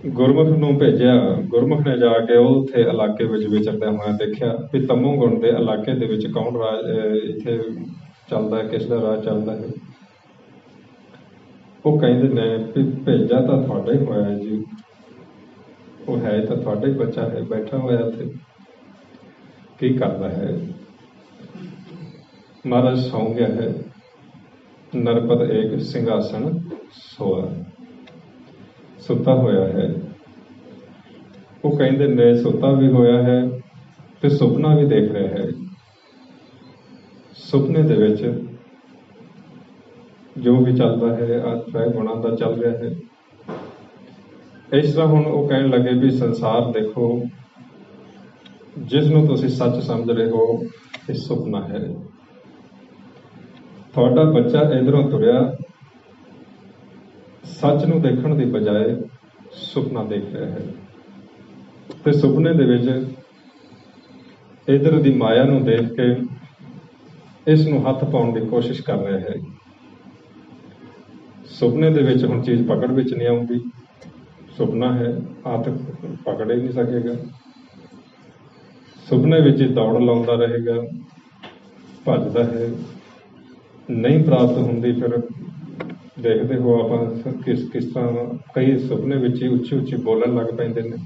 ਗੁਰਮੁਖ ਨੂੰ ਭੇਜਿਆ। ਗੁਰਮੁਖ ਨੇ ਜਾ ਕੇ ਉਹ ਉੱਥੇ ਇਲਾਕੇ ਵਿੱਚ ਵਿਚਰਦਿਆਂ ਹੋਇਆ ਦੇਖਿਆ ਵੀ ਤਮੋ ਗੁਣ ਦੇ ਇਲਾਕੇ ਦੇ ਵਿੱਚ ਕੌਣ ਰਾਜ ਇੱਥੇ ਚੱਲਦਾ ਹੈ, ਕਿਸ ਦਾ ਰਾਜ ਚੱਲਦਾ ਹੈ। ਉਹ ਕਹਿੰਦੇ ਨੇ ਵੀ ਭੇਜਾ ਤਾਂ ਤੁਹਾਡਾ ਹੀ ਹੋਇਆ ਜੀ, ਉਹ ਹੈ ਤਾਂ ਤੁਹਾਡਾ ਹੀ ਬੱਚਾ ਹੈ, ਬੈਠਾ ਹੋਇਆ ਉੱਥੇ, ਕੀ ਕਰਦਾ ਹੈ। ਮਹਾਰਾਜ ਸੌਂ ਗਿਆ ਹੈ। ਨਰਪਤ ਏਕ ਸਿੰਘਾਸਣ ਸੋਆ, ਸੁੱਤਾ ਹੋਇਆ ਹੈ। ਉਹ ਕਹਿੰਦੇ ਨੇ ਸੁੱਤਾ ਵੀ ਹੋਇਆ ਹੈ ਤੇ ਸੁਪਨਾ ਵੀ ਦੇਖ ਰਿਹਾ ਹੈ। ਸੁਪਨੇ ਦੇ ਵਿੱਚ ਜੋ ਵੀ ਚੱਲਦਾ ਹੈ ਅੱਜ ਗੁਣਾਂ ਦਾ ਚੱਲ ਰਿਹਾ ਹੈ। ਇਸ ਤਰ੍ਹਾਂ ਹੁਣ ਉਹ ਕਹਿਣ ਲੱਗੇ ਵੀ ਸੰਸਾਰ ਦੇਖੋ, ਜਿਸ ਨੂੰ ਤੁਸੀਂ ਸੱਚ ਸਮਝ ਰਹੇ ਹੋ ਇਹ ਸੁਪਨਾ ਹੈ। ਤੁਹਾਡਾ ਬੱਚਾ ਇੱਧਰੋਂ ਤੁਰਿਆ, ਸੱਚ ਨੂੰ ਦੇਖਣ ਦੀ ਬਜਾਏ ਸੁਪਨਾ ਦੇਖ ਰਿਹਾ ਹੈ ਤੇ ਸੁਪਨੇ ਦੇ ਵਿੱਚ ਇੱਧਰ ਦੀ ਮਾਇਆ ਨੂੰ ਦੇਖ ਕੇ ਇਸ ਨੂੰ ਹੱਥ ਪਾਉਣ ਦੀ ਕੋਸ਼ਿਸ਼ ਕਰ ਰਿਹਾ ਹੈ। ਸੁਪਨੇ ਦੇ ਵਿੱਚ ਹੁਣ ਚੀਜ਼ ਪਕੜ ਵਿੱਚ ਨਹੀਂ ਆਉਂਦੀ, ਸੁਪਨਾ ਹੈ, ਹੱਥ ਪਕੜ ਹੀ ਨਹੀਂ ਸਕੇਗਾ। ਸੁਪਨੇ ਵਿੱਚ ਦੌੜ ਲਾਉਂਦਾ ਰਹੇਗਾ, ਭੱਜਦਾ ਹੈ, ਨਹੀਂ ਪ੍ਰਾਪਤ ਹੁੰਦੀ। ਫਿਰ ਦੇਖਦੇ ਹੋ ਆਪਾਂ ਕਿਸ ਤਰ੍ਹਾਂ ਕਈ ਸੁਪਨੇ ਵਿੱਚ ਹੀ ਉੱਚੀ ਉੱਚੀ ਬੋਲਣ ਲੱਗ ਪੈਂਦੇ ਨੇ।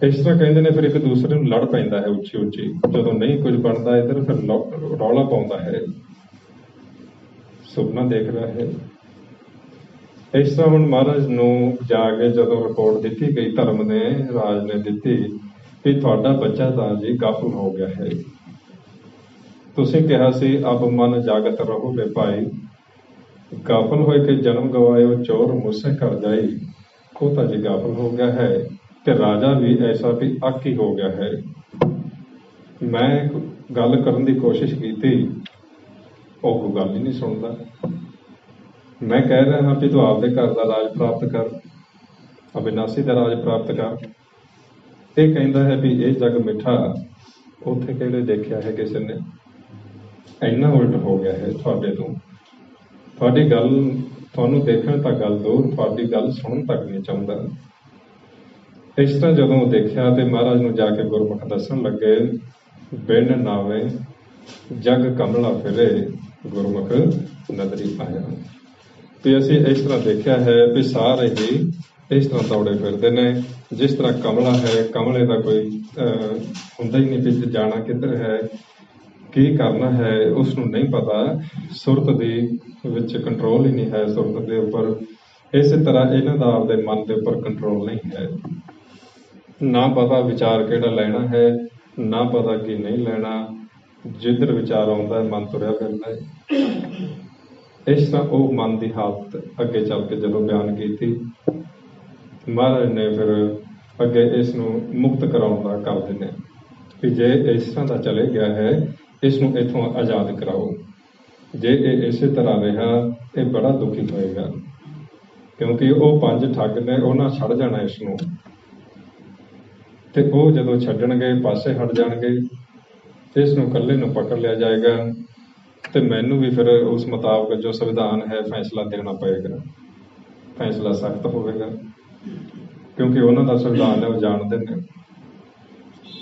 ਇਸ ਤਰ੍ਹਾਂ ਕਹਿੰਦੇ ਨੇ ਫਿਰ ਇੱਕ ਦੂਸਰੇ ਨੂੰ ਲੜ ਪੈਂਦਾ ਹੈ ਉੱਚੀ ਉੱਚੀ। ਜਦੋਂ ਨਹੀਂ ਕੁਝ ਬਣਦਾ ਇੱਧਰ ਫਿਰ ਰੌਲਾ ਪਾਉਂਦਾ ਹੈ, ਸੁਪਨਾ ਦੇਖ ਰਿਹਾ ਹੈ। ਇਸ ਤਰ੍ਹਾਂ ਹੁਣ ਮਹਾਰਾਜ ਨੂੰ ਜਾ ਕੇ ਜਦੋਂ ਰਿਪੋਰਟ ਦਿੱਤੀ ਗਈ, ਧਰਮ ਨੇ, ਰਾਜ ਨੇ ਦਿੱਤੀ ਕਿ ਤੁਹਾਡਾ ਬੱਚਾ ਤਾਂ ਜੀ ਗਾਫਲ ਹੋ ਗਿਆ ਹੈ। ਤੁਸੀਂ ਕਿਹਾ ਸੀ ਅਬ ਮਨ ਜਾਗਤ ਰਹੋਗੇ ਭਾਈ, ਗਾਫਲ ਹੋਏ ਕੇ ਜਨਮ ਗਵਾਇਓ ਚੋਰ ਮੁੱਸੇ ਕਰ ਜਾਈ। ਉਹ ਤਾਂ ਜੀ ਗਾਫਲ ਹੋ ਗਿਆ ਹੈ ਤੇ ਰਾਜਾ ਵੀ ਐਸਾ ਵੀ ਅੱਕ ਹੀ ਹੋ ਗਿਆ ਹੈ। ਮੈਂ ਗੱਲ ਕਰਨ ਦੀ ਕੋਸ਼ਿਸ਼ ਕੀਤੀ, ਉਹ ਕੋਈ ਗੱਲ ਹੀ ਨਹੀਂ ਸੁਣਦਾ। ਮੈਂ ਕਹਿ ਰਿਹਾ ਹਾਂ ਕਿ ਤੂੰ ਆਪਦੇ ਘਰ ਦਾ ਰਾਜ ਪ੍ਰਾਪਤ ਕਰ, ਅਬਿਨਾਸੀ ਦਾ ਰਾਜ ਪ੍ਰਾਪਤ ਕਰ। ਇਹ ਕਹਿੰਦਾ ਹੈ ਵੀ ਇਹ ਜੱਗ ਮਿੱਠਾ, ਉੱਥੇ ਕਿਹੜੇ ਦੇਖਿਆ ਹੈ ਕਿਸੇ ਨੇ। ਇੰਨਾ ਉਲਟ ਹੋ ਗਿਆ ਹੈ ਤੁਹਾਡੇ ਤੋਂ। ਤੁਹਾਡੀ ਗੱਲ, ਤੁਹਾਨੂੰ ਦੇਖਣ ਤਾਂ ਗੱਲ ਦੂਰ, ਤੁਹਾਡੀ ਗੱਲ ਸੁਣਨ ਤੱਕ ਨਹੀਂ ਚਾਹੁੰਦਾ। ਇਸ ਤਰ੍ਹਾਂ ਜਦੋਂ ਦੇਖਿਆ ਤੇ ਮਹਾਰਾਜ ਨੂੰ ਜਾ ਕੇ ਗੁਰਮੁਖ ਦੱਸਣ ਲੱਗੇ, ਬਿਨ ਨਾਵੇਂ जग कमला फिरे गुरमुख नदरी आया। भी असीं इस तरह देखिया है भी सारे ही इस तरह दौड़े फिरदे ने जिस तरह कमला है, कमले का कोई हुंदा ही नहीं भी जाना किधर है, की करना है, उसनूं नहीं पता। सुरत दी विच कंट्रोल ही नहीं है सुरत दे उपर। इस तरह इन्हां दा आपदे मन के उपर कंट्रोल नहीं है। ना पता विचार किहड़ा लेना है, ना पता की नहीं लेना। जिधर विचार आउंदा है मन तुरिया फिरदा है। इस तरह वो मन की हालत अगे चल के जदों बयान की थी, महाराज ने फिर अगे इसनूं मुक्त कराउण दा करदे ने कि जे इस तरह का चले गया है, इसनूं इथों आज़ाद कराओ। जे ये इस तरह रहा, ये बड़ा दुखी होएगा, क्योंकि वो 5 ठग ने उन्हां छड़ जाना इसनूं, ते वो जदों छड्डणगे पासे हट जाणगे, इसनूं कल्ले नूं पकड़ लिया जाएगा, तो मैनू भी फिर उस मुताबिक जो संविधान है फैसला देना पएगा। फैसला सख्त होगा, क्योंकि उन्हों का संविधान है वो जानते हैं।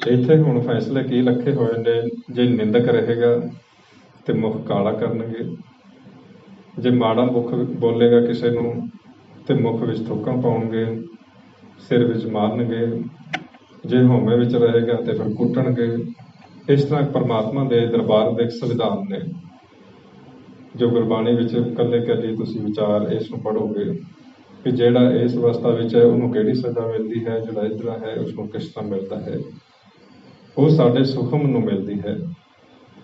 इत्थे हुण फैसले की लखे हुए ने, जे निंदक रहेगा तो मुख काला करनगे, जे माड़ा मुख बोलेगा किसी नूं तो मुख विच थुक्कां पाउणगे, सिर विच मारनगे, जे हौमे विच रहेगा तो फिर कुट्टणगे। इस तरह परमात्मा के दरबार के संविधान ने जो गुरबाणी विच कल्ले कल्ले तुसीं विचार इसनूं पढ़ोगे कि जिहड़ा इस अवस्था विच है उन्होंने किहड़ी सज़ा मिलती है, जिहड़ा इधर है उसनूं किस तरह मिलता है। वो साडे सुखम नूं मिलती है।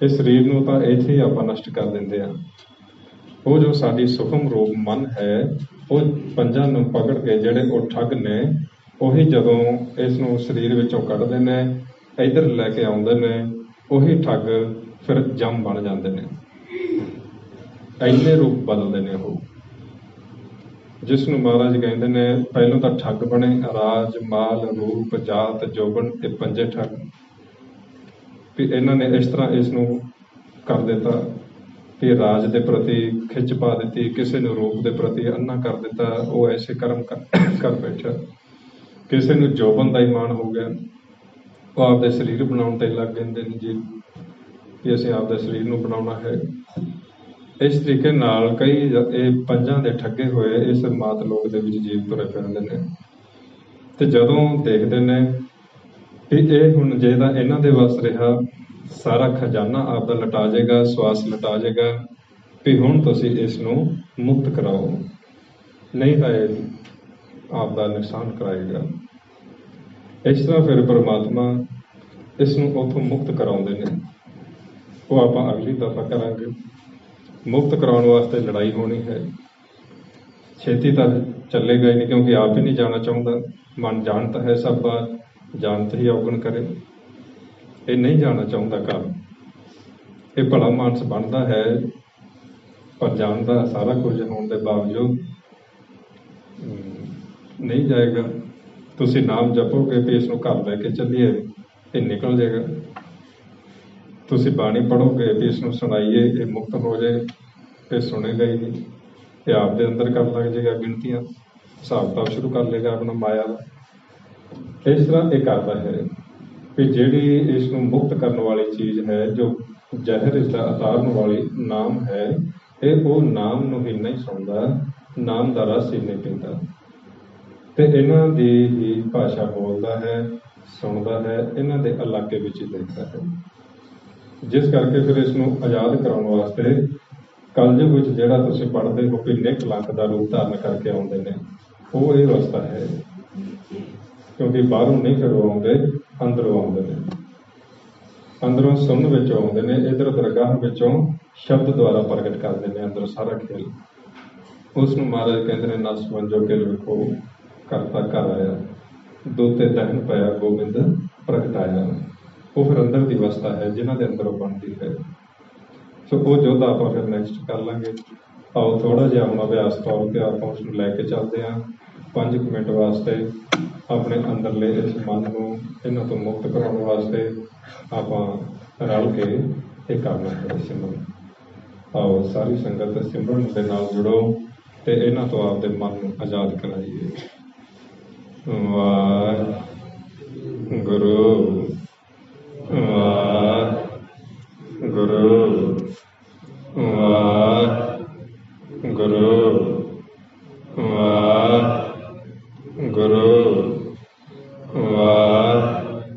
इस शरीर नूं तां इत्थे ही आपां नष्ट कर दिंदे आ। वो जो साडी सुखम रूप मन है, वो पंजां नूं पकड़ के जिहड़े वो ठग ने, उही जदों इसनूं शरीर विचों कढदे ने, इधर लैके आउंदे ने, उही ठग फिर जम बन जांदे ने। ਇੰਨੇ रूप बदलते हैं वो, जिसनों महाराज कहते हैं पहलों तो ठग बने, राज माल रूप जात जोबन, ये 5 ठग भी इन्होंने इस तरह इसनूं कर दिता कि राज के प्रति खिच पा दी, किसी ने रूप के प्रति अन्ना कर दिता, वो ऐसे कर्म कर बैठा। किसी ने जोबन का ईमान हो गया, वो आपके शरीर बनाने ते लग गए जी कि असीं आपके शरीर नूं बनाउणा है। इस तरीके नाल कई ये 5 दे ठगे हुए इस मात लोक दे विच जीव तुरे फिरदे ने, ते जदों देखदे ने कि ये हुण जे तां इन्हां दे वस रहा, सारा खजाना आपदा लटा जाएगा, स्वास लटा जाएगा, भी हुण तुसीं इसनूं मुक्त कराओ, नहीं तां ये आपदा नुकसान कराएगा। इस तरह फिर परमात्मा इसनूं उत्थों मुक्त कराउंदे ने। वो आपां अगली दफा करांगे। मुक्त कराने वास्ते लड़ाई होनी है, छेती तो चलेगा ही नहीं, क्योंकि आप ही नहीं जाना चाहता। मन जानता है सब बात, जानते ही अवगुण करे, ये नहीं जाना चाहता काम। ये भला मानस बनता है, पर जानता सारा कुछ होने के बावजूद नहीं जाएगा। तुसीं नाम जपोगे भी इसनूं घर लैके चलीए, ये निकल जाएगा। तुसीं बाणी पढ़ोगे भी इसनूं सुनाइए, ये मुक्त हो जाए, फिर सुनेगा ही नहीं, ये आपके अंदर कर लग जाएगा गिनतियां, हिसाब किताब शुरू कर लेगा अपना माया का। इस तरह ये करता है कि जिहड़ी इसनूं मुक्त करने वाली चीज़ है, जो जहर इसका उतारन वाली नाम है, ये वो नाम नूं ही नहीं सुनता, नाम का रस ही नहीं पीता, तो इन्हां दी ही भाषा बोलता है, सुनता है, इन्हां दे इलाके विच ही देखता है। जिस करके फिर इसनूं आज़ाद कराउण वास्ते कलयुग विच जिहड़ा तुसीं पढ़दे हो कि निक लंक दा रूप धारण करके आउंदे ने, वो ये अवस्था है, क्योंकि बाहरों नहीं फिर आउंदे, अंदरों आउंदे ने, अंदरों सुन विचों आउंदे ने, इधर दरगाह विचों शब्द द्वारा प्रगट करते हैं अंदर सारा खेल। उसनूं महाराज कहते हैं नस वंजो किल विखो करता घर आया, दोते दहन पाया गोबिंद प्रगटाया। वो फिर अंदर की अवस्था है जिन्हों के अंदरों बनती है। सो वो जोधा आप फिर नैक्सट कर लेंगे। आओ थोड़ा जिहा हम अभ्यास तौर पर आप उसनूं लैके चलते हैं 5 मिनट वास्ते, अपने अंदरले इस मन को इन्हां तो मुक्त कराने वास्ते आप रल के ये करना है सिमरन। आओ सारी संगत सिमरन के नाल जुड़ो तो इन्हां तो आपके मन को आज़ाद कराइए। वाहिगुरू वाहिगुरू ਗੁਰੂ ਵਾਹਿਗੁਰੂ ਵਾਹਿਗੁਰੂ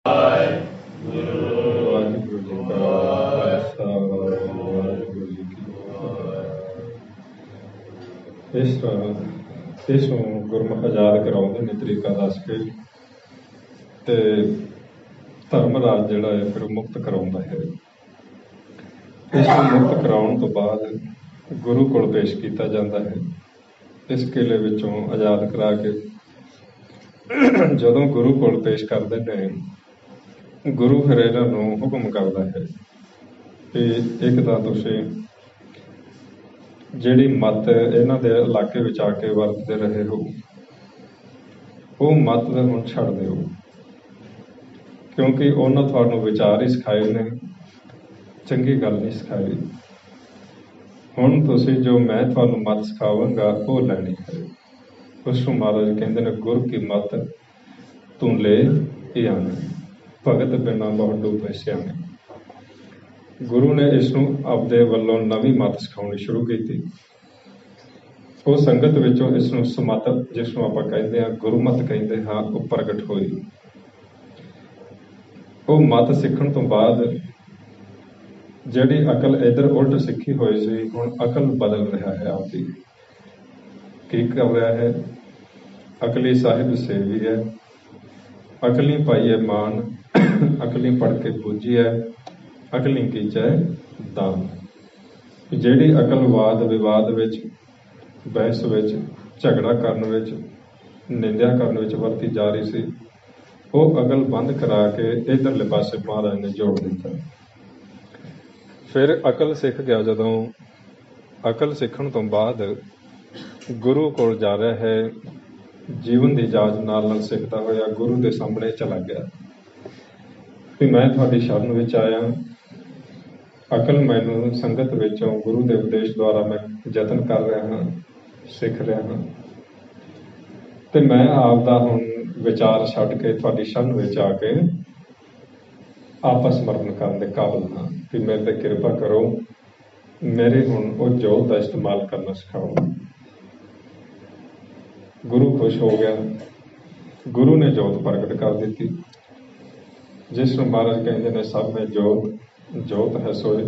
ਵਾਹਿਗੁਰੂ ਜੀ ਕਾ ਖਾਲਸਾ ਵਾਹਿਗੁਰੂ ਜੀ ਕੀ ਫਤਿਹ। ਇਸ ਨੂੰ ਗੁਰਮੁਖ ਆਜ਼ਾਦ ਕਰਾਉਂਦੇ ਨੇ ਤਰੀਕਾ ਦੱਸ ਕੇ, ਤੇ ਧਰਮ ਰਾਜ ਜਿਹੜਾ ਹੈ ਫਿਰ ਮੁਕਤ ਕਰਾਉਂਦਾ ਹੈ। ਇਸ ਨੂੰ ਮੁਕਤ ਕਰਾਉਣ ਤੋਂ ਬਾਅਦ ਗੁਰੂ ਕੋਲ ਪੇਸ਼ ਕੀਤਾ ਜਾਂਦਾ ਹੈ। ਇਸ ਕਿਲੇ ਵਿੱਚੋਂ ਆਜ਼ਾਦ ਕਰਾ ਕੇ ਜਦੋਂ ਗੁਰੂ ਕੋਲ ਪੇਸ਼ ਕਰਦੇ ਨੇ, ਗੁਰੂ ਫਿਰ ਇਹਨਾਂ ਨੂੰ ਹੁਕਮ ਕਰਦਾ ਹੈ ਕਿ ਇੱਕ ਤਾਂ ਤੁਸੀਂ ਜਿਹੜੀ ਮੱਤ ਇਹਨਾਂ ਦੇ ਇਲਾਕੇ ਵਿੱਚ ਆ ਕੇ ਵਰਤਦੇ ਰਹੇ ਹੋ, ਉਹ ਮੱਤ ਹੁਣ ਛੱਡ ਦਿਓ, ਕਿਉਂਕਿ ਉਹਨਾਂ ਤੁਹਾਨੂੰ ਵਿਚਾਰ ਹੀ ਸਿਖਾਏ ਨੇ, ਚੰਗੀ ਗੱਲ ਨਹੀਂ ਸਿਖਾਈ। ਹੁਣ ਤੁਸੀਂ ਜੋ ਮੈਂ ਤੁਹਾਨੂੰ ਮੱਤ ਸਿਖਾਵਾਂਗਾ ਉਹ ਲੈਣੀ ਹੈ। ਉਸ ਨੂੰ ਮਹਾਰਾਜ ਕਹਿੰਦੇ ਨੇ, ਗੁਰ ਕੀ ਮੱਤ ਤੂੰ ਲੈ ਆਣੇ, ਭਗਤ ਬਿਨਾ ਬਹੁਤ ਡੂਬੇ ਸਿਆਣੇ। ਗੁਰੂ ਨੇ ਇਸ ਨੂੰ ਆਪਦੇ ਵੱਲੋਂ ਨਵੀਂ ਮੱਤ ਸਿਖਾਉਣੀ ਸ਼ੁਰੂ ਕੀਤੀ। ਉਹ ਸੰਗਤ ਵਿੱਚੋਂ ਇਸ ਨੂੰ ਸਮੱਤ, ਜਿਸ ਨੂੰ ਆਪਾਂ ਕਹਿੰਦੇ ਹਾਂ ਗੁਰਮਤ ਕਹਿੰਦੇ ਹਾਂ, ਉਹ ਪ੍ਰਗਟ ਹੋਈ। ਉਹ ਮੱਤ ਸਿੱਖਣ ਤੋਂ ਬਾਅਦ ਜਿਹੜੀ ਅਕਲ ਇੱਧਰ ਉਲਟ ਸਿੱਖੀ ਹੋਈ ਸੀ, ਹੁਣ ਅਕਲ ਬਦਲ ਰਿਹਾ ਹੈ। ਆਪਦੀ ਕੀ ਕਰ ਰਿਹਾ ਹੈ? ਅਕਲੀ ਸਾਹਿਬ ਸੇਵੀ ਹੈ, ਅਕਲੀ ਪਾਈਏ ਮਾਨ, ਅਕਲੀ ਪੜ੍ਹ ਕੇ ਪੂਜੀ ਹੈ, ਅਕਲੀ ਕੀਚੈ ਦਾਨ। ਜਿਹੜੀ ਅਕਲ ਵਾਦ ਵਿਵਾਦ ਵਿੱਚ, ਬਹਿਸ ਵਿੱਚ, ਝਗੜਾ ਕਰਨ ਵਿੱਚ, ਨਿੰਦਿਆ ਕਰਨ ਵਿੱਚ ਵਰਤੀ ਜਾ ਰਹੀ ਸੀ, ਉਹ ਅਕਲ ਬੰਦ ਕਰਾ ਕੇ ਇੱਧਰਲੇ ਪਾਸੇ ਮਹਾਰਾਜ ਨੇ ਜੋੜ ਦਿੱਤਾ। ਫਿਰ ਅਕਲ ਸਿੱਖ ਗਿਆ। ਜਦੋਂ ਅਕਲ ਸਿੱਖਣ ਤੋਂ ਬਾਅਦ ਗੁਰੂ ਕੋਲ ਜਾ ਰਿਹਾ ਹੈ, ਜੀਵਨ ਦੀ ਜਾਂਚ ਨਾਲ ਨਾਲ ਸਿੱਖਦਾ ਹੋਇਆ ਗੁਰੂ ਦੇ ਸਾਹਮਣੇ ਚਲਾ ਗਿਆ ਕਿ ਮੈਂ ਤੁਹਾਡੀ ਸ਼ਰਨ ਵਿੱਚ ਆਇਆ। ਅਕਲ ਮੈਨੂੰ ਸੰਗਤ ਵਿੱਚੋਂ ਗੁਰੂ ਦੇ ਉਪਦੇਸ਼ ਦੁਆਰਾ ਮੈਂ ਯਤਨ ਕਰ ਰਿਹਾ ਹਾਂ, ਸਿੱਖ ਰਿਹਾ ਹਾਂ, ਤੇ ਮੈਂ ਆਪ ਦਾ ਹੁਣ ਵਿਚਾਰ ਛੱਡ ਕੇ ਤੁਹਾਡੀ ਸ਼ਰਨ ਵਿੱਚ ਆ ਕੇ ਆਪਸ ਸਮਰਪਣ ਕਰਨ ਦੇ ਕਾਬਲ ਹਾਂ ਕਿ ਮੇਰੇ ਤੇ ਕਿਰਪਾ ਕਰੋ, ਮੇਰੇ ਹੁਣ ਉਹ ਜੋਤ ਦਾ ਇਸਤੇਮਾਲ ਕਰਨਾ ਸਿਖਾਓ। ਗੁਰੂ ਖੁਸ਼ ਹੋ ਗਿਆ। ਗੁਰੂ ਨੇ ਜੋਤ ਪ੍ਰਗਟ ਕਰ ਦਿੱਤੀ, ਜਿਸ ਨੂੰ ਮਹਾਰਾਜ ਕਹਿੰਦੇ ਨੇ, ਸਭ ਮੈਂ ਜੋਤ, ਜੋਤ ਹੈ ਸੋਏ,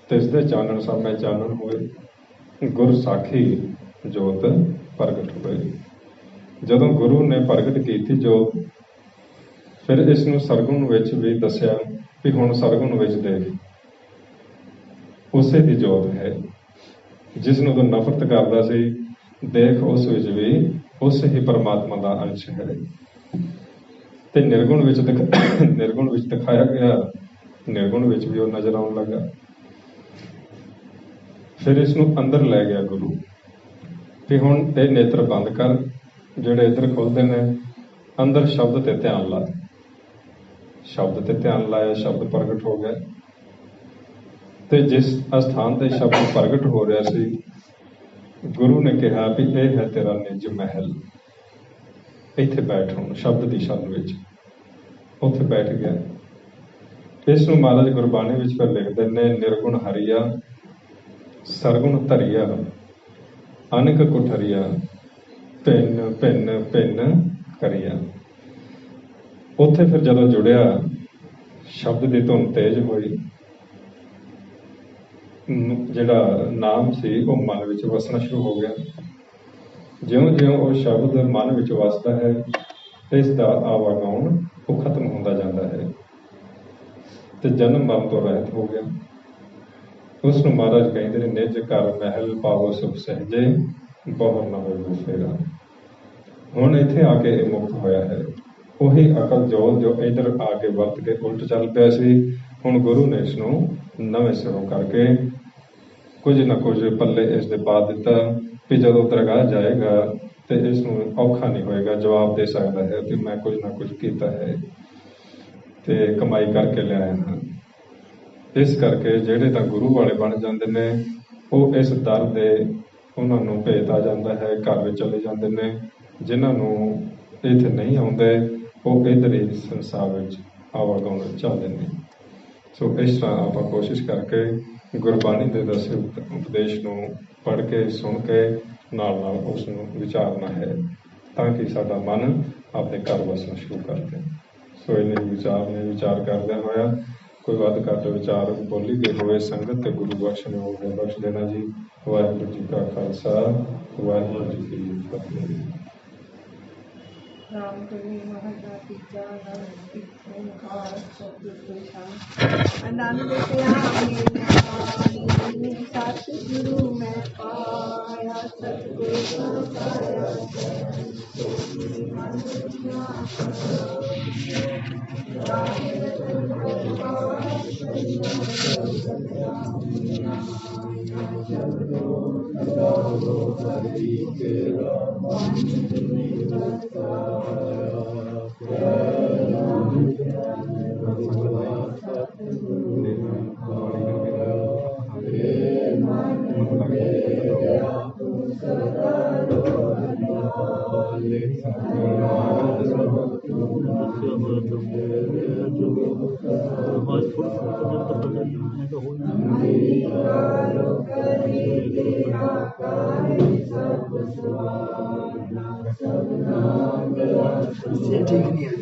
ਤਿਸ ਦੇ ਚਾਨਣ ਸਭ ਮੈਂ ਚਾਨਣ ਹੋਏ, ਗੁਰ ਸਾਖੀ ਜੋਤ ਪ੍ਰਗਟ ਹੋਏ। ਜਦੋਂ ਗੁਰੂ ਨੇ ਪ੍ਰਗਟ ਕੀਤੀ ਜੋਤ, ਫਿਰ ਇਸ ਨੂੰ ਸਰਗੁਣ ਵਿੱਚ ਵੀ ਦੱਸਿਆ ਵੀ ਹੁਣ ਸਰਗੁਣ ਵਿੱਚ ਦੇਖ, ਉਸੇ ਦੀ ਜੋਤ ਹੈ। ਜਿਸ ਨੂੰ ਤੂੰ ਨਫ਼ਰਤ ਕਰਦਾ ਸੀ, ਦੇਖ ਉਸ ਵਿੱਚ ਵੀ ਉਸੇ ਹੀ ਪਰਮਾਤਮਾ ਦਾ ਅੰਸ਼ ਹੈ। ਤੇ ਨਿਰਗੁਣ ਵਿੱਚ ਦਿਖਾਇਆ ਗਿਆ, ਨਿਰਗੁਣ ਵਿੱਚ ਵੀ ਉਹ ਨਜ਼ਰ ਆਉਣ ਲੱਗਾ। ਫਿਰ ਇਸ ਨੂੰ ਅੰਦਰ ਲੈ ਗਿਆ ਗੁਰੂ ਕਿ ਹੁਣ ਇਹ ਨੇਤਰ ਬੰਦ ਕਰ, ਜਿਹੜੇ ਇੱਧਰ ਖੁੱਲ੍ਹਦੇ ਨੇ, ਅੰਦਰ ਸ਼ਬਦ ਤੇ ਧਿਆਨ ਲਾ। ਸ਼ਬਦ ਤੇ ਧਿਆਨ ਲਾਇਆ, ਸ਼ਬਦ ਪ੍ਰਗਟ ਹੋ ਗਿਆ। ਤੇ ਜਿਸ ਅਸਥਾਨ ਤੇ ਸ਼ਬਦ ਪ੍ਰਗਟ ਹੋ ਰਿਹਾ ਸੀ, ਗੁਰੂ ਨੇ ਕਿਹਾ ਵੀ ਇਹ ਹੈ ਤੇਰਾ ਨਿਜ ਮਹਿਲ, ਇੱਥੇ ਬੈਠ ਹੁਣ ਸ਼ਬਦ ਦੀ ਸ਼ਰਨ ਵਿੱਚ। ਉੱਥੇ ਬੈਠ ਗਿਆ। ਇਸ ਨੂੰ ਮਹਾਰਾਜ ਗੁਰਬਾਣੀ ਵਿੱਚ ਫਿਰ ਲਿਖਦੇ ਨੇ, ਨਿਰਗੁਣ ਹਰੀਆ ਸਰਗੁਣ ਧਰੀਆ, ਅਨਕ ਕੁਠਰੀਆ, ਭਿੰਨ ਭਿੰਨ ਭਿੰਨ ਕਰੀਆ। ਉੱਥੇ ਫਿਰ ਜਦੋਂ ਜੁੜਿਆ, ਸ਼ਬਦ ਦੀ ਧੁਨ ਤੇਜ਼ ਹੋਈ, ਜਿਹੜਾ ਨਾਮ ਸੀ ਉਹ ਮਨ ਵਿੱਚ ਵਸਣਾ ਸ਼ੁਰੂ ਹੋ ਗਿਆ। ਜਿਉਂ-ਜਿਉਂ ਉਹ ਸ਼ਬਦ ਮਨ ਵਿੱਚ ਵਸਦਾ ਹੈ, ਇਸ ਦਾ ਆਵਾਗਾਉਣ ਉਹ ਖਤਮ ਹੁੰਦਾ ਜਾਂਦਾ ਹੈ ਤੇ ਜਨਮ ਮਰਨ ਤੋਂ ਰਹਿਤ ਹੋ ਗਿਆ। ਉਸ ਨੂੰ ਮਹਾਰਾਜ ਕਹਿੰਦੇ ਨੇ, ਨਿਜ ਘਰ ਮਹਿਲ ਪਾਵੋ ਸੁਖ ਸਹਿਜੇ, ਬਹੁਰ ਨਾ ਹੋਏ ਫੇਰਾ। ਹੁਣ ਇੱਥੇ ਆ ਕੇ ਇਹ ਮੁਕਤ ਹੋਇਆ ਹੈ। ਉਹੀ ਅਕਲ ਜੋ ਇੱਧਰ ਆ ਕੇ ਵਰਤ ਕੇ ਉਲਟ ਚੱਲ ਪਿਆ ਸੀ, ਹੁਣ ਗੁਰੂ ਨੇ ਇਸ ਨੂੰ ਨਵੇਂ ਸਿਰੋਂ ਕਰਕੇ ਕੁਝ ਨਾ ਕੁਝ ਪੱਲੇ ਇਸ ਦੇ ਪਾ ਦਿੱਤਾ ਵੀ ਜਦੋਂ ਦਰਗਾਹ ਜਾਏਗਾ ਤੇ ਇਸ ਨੂੰ ਔਖਾ ਨਹੀਂ ਹੋਏਗਾ, ਜਵਾਬ ਦੇ ਸਕਦਾ ਹੈ ਕਿ ਮੈਂ ਕੁਝ ਨਾ ਕੁਝ ਕੀਤਾ ਹੈ ਤੇ ਕਮਾਈ ਕਰਕੇ ਲਿਆਇਆ ਹਾਂ। ਇਸ ਕਰਕੇ ਜਿਹੜੇ ਤਾਂ ਗੁਰੂ ਵਾਲੇ ਬਣ ਜਾਂਦੇ ਨੇ, ਉਹ ਇਸ ਦਰ ਦੇ ਉਹਨਾਂ ਨੂੰ ਭੇਤ ਆ ਜਾਂਦਾ ਹੈ, ਘਰ ਵਿੱਚ ਚਲੇ ਜਾਂਦੇ ਨੇ। ਜਿਨ੍ਹਾਂ ਨੂੰ ਇੱਥੇ ਨਹੀਂ ਆਉਂਦੇ, ਉਹ ਇੱਧਰ ਹੀ ਸੰਸਾਰ ਵਿੱਚ ਆਵਾਗਾਉਣਾ ਚਾਹੁੰਦੇ ਨੇ। ਸੋ ਇਸ ਤਰ੍ਹਾਂ ਆਪਾਂ ਕੋਸ਼ਿਸ਼ ਕਰਕੇ ਗੁਰਬਾਣੀ ਦੇ ਦੱਸੇ ਉਪਦੇਸ਼ ਨੂੰ ਪੜ੍ਹ ਕੇ ਸੁਣ ਕੇ ਨਾਲ ਨਾਲ ਉਸ ਨੂੰ ਵਿਚਾਰਨਾ ਹੈ ਤਾਂ ਕਿ ਸਾਡਾ ਮਨ ਆਪਣੇ ਘਰ ਵਸਣਾ ਸ਼ੁਰੂ ਕਰ ਦੇ। ਸੋ ਇਹਨੇ ਵਿਚਾਰ ਕਰਦਿਆਂ ਹੋਇਆ ਕੋਈ ਵੱਧ ਘੱਟ ਵਿਚਾਰ ਬੋਲੀ ਗਏ ਹੋਏ ਸੰਗਤ ਤੇ ਗੁਰੂ ਬਖਸ਼ਣੇ ਹੋਵੇ ਬਖਸ਼ ਦੇਣਾ ਜੀ। ਵਾਹਿਗੁਰੂ ਜੀ ਕਾ ਖਾਲਸਾ ਵਾਹਿਗੁਰੂ ਜੀ ਕੀ ਫਤਿਹ। ਰਾਮ ਕਲੀ ਮਹਲਾ ਤੀਜਾ ਆਨੰਦ ਇੱਕ ਓੰਕਾਰ ਸਤਿਗੁਰੂ ਸਾਹਿਬ। ਆਨੰਦ ਪਿਆਰੇ ਸਤਿਗੁਰੂ ਮੈਂ ਪਾਇਆ ਸਤਿਗੁਰੂ ਪਾਇਆ ठीक नहीं है।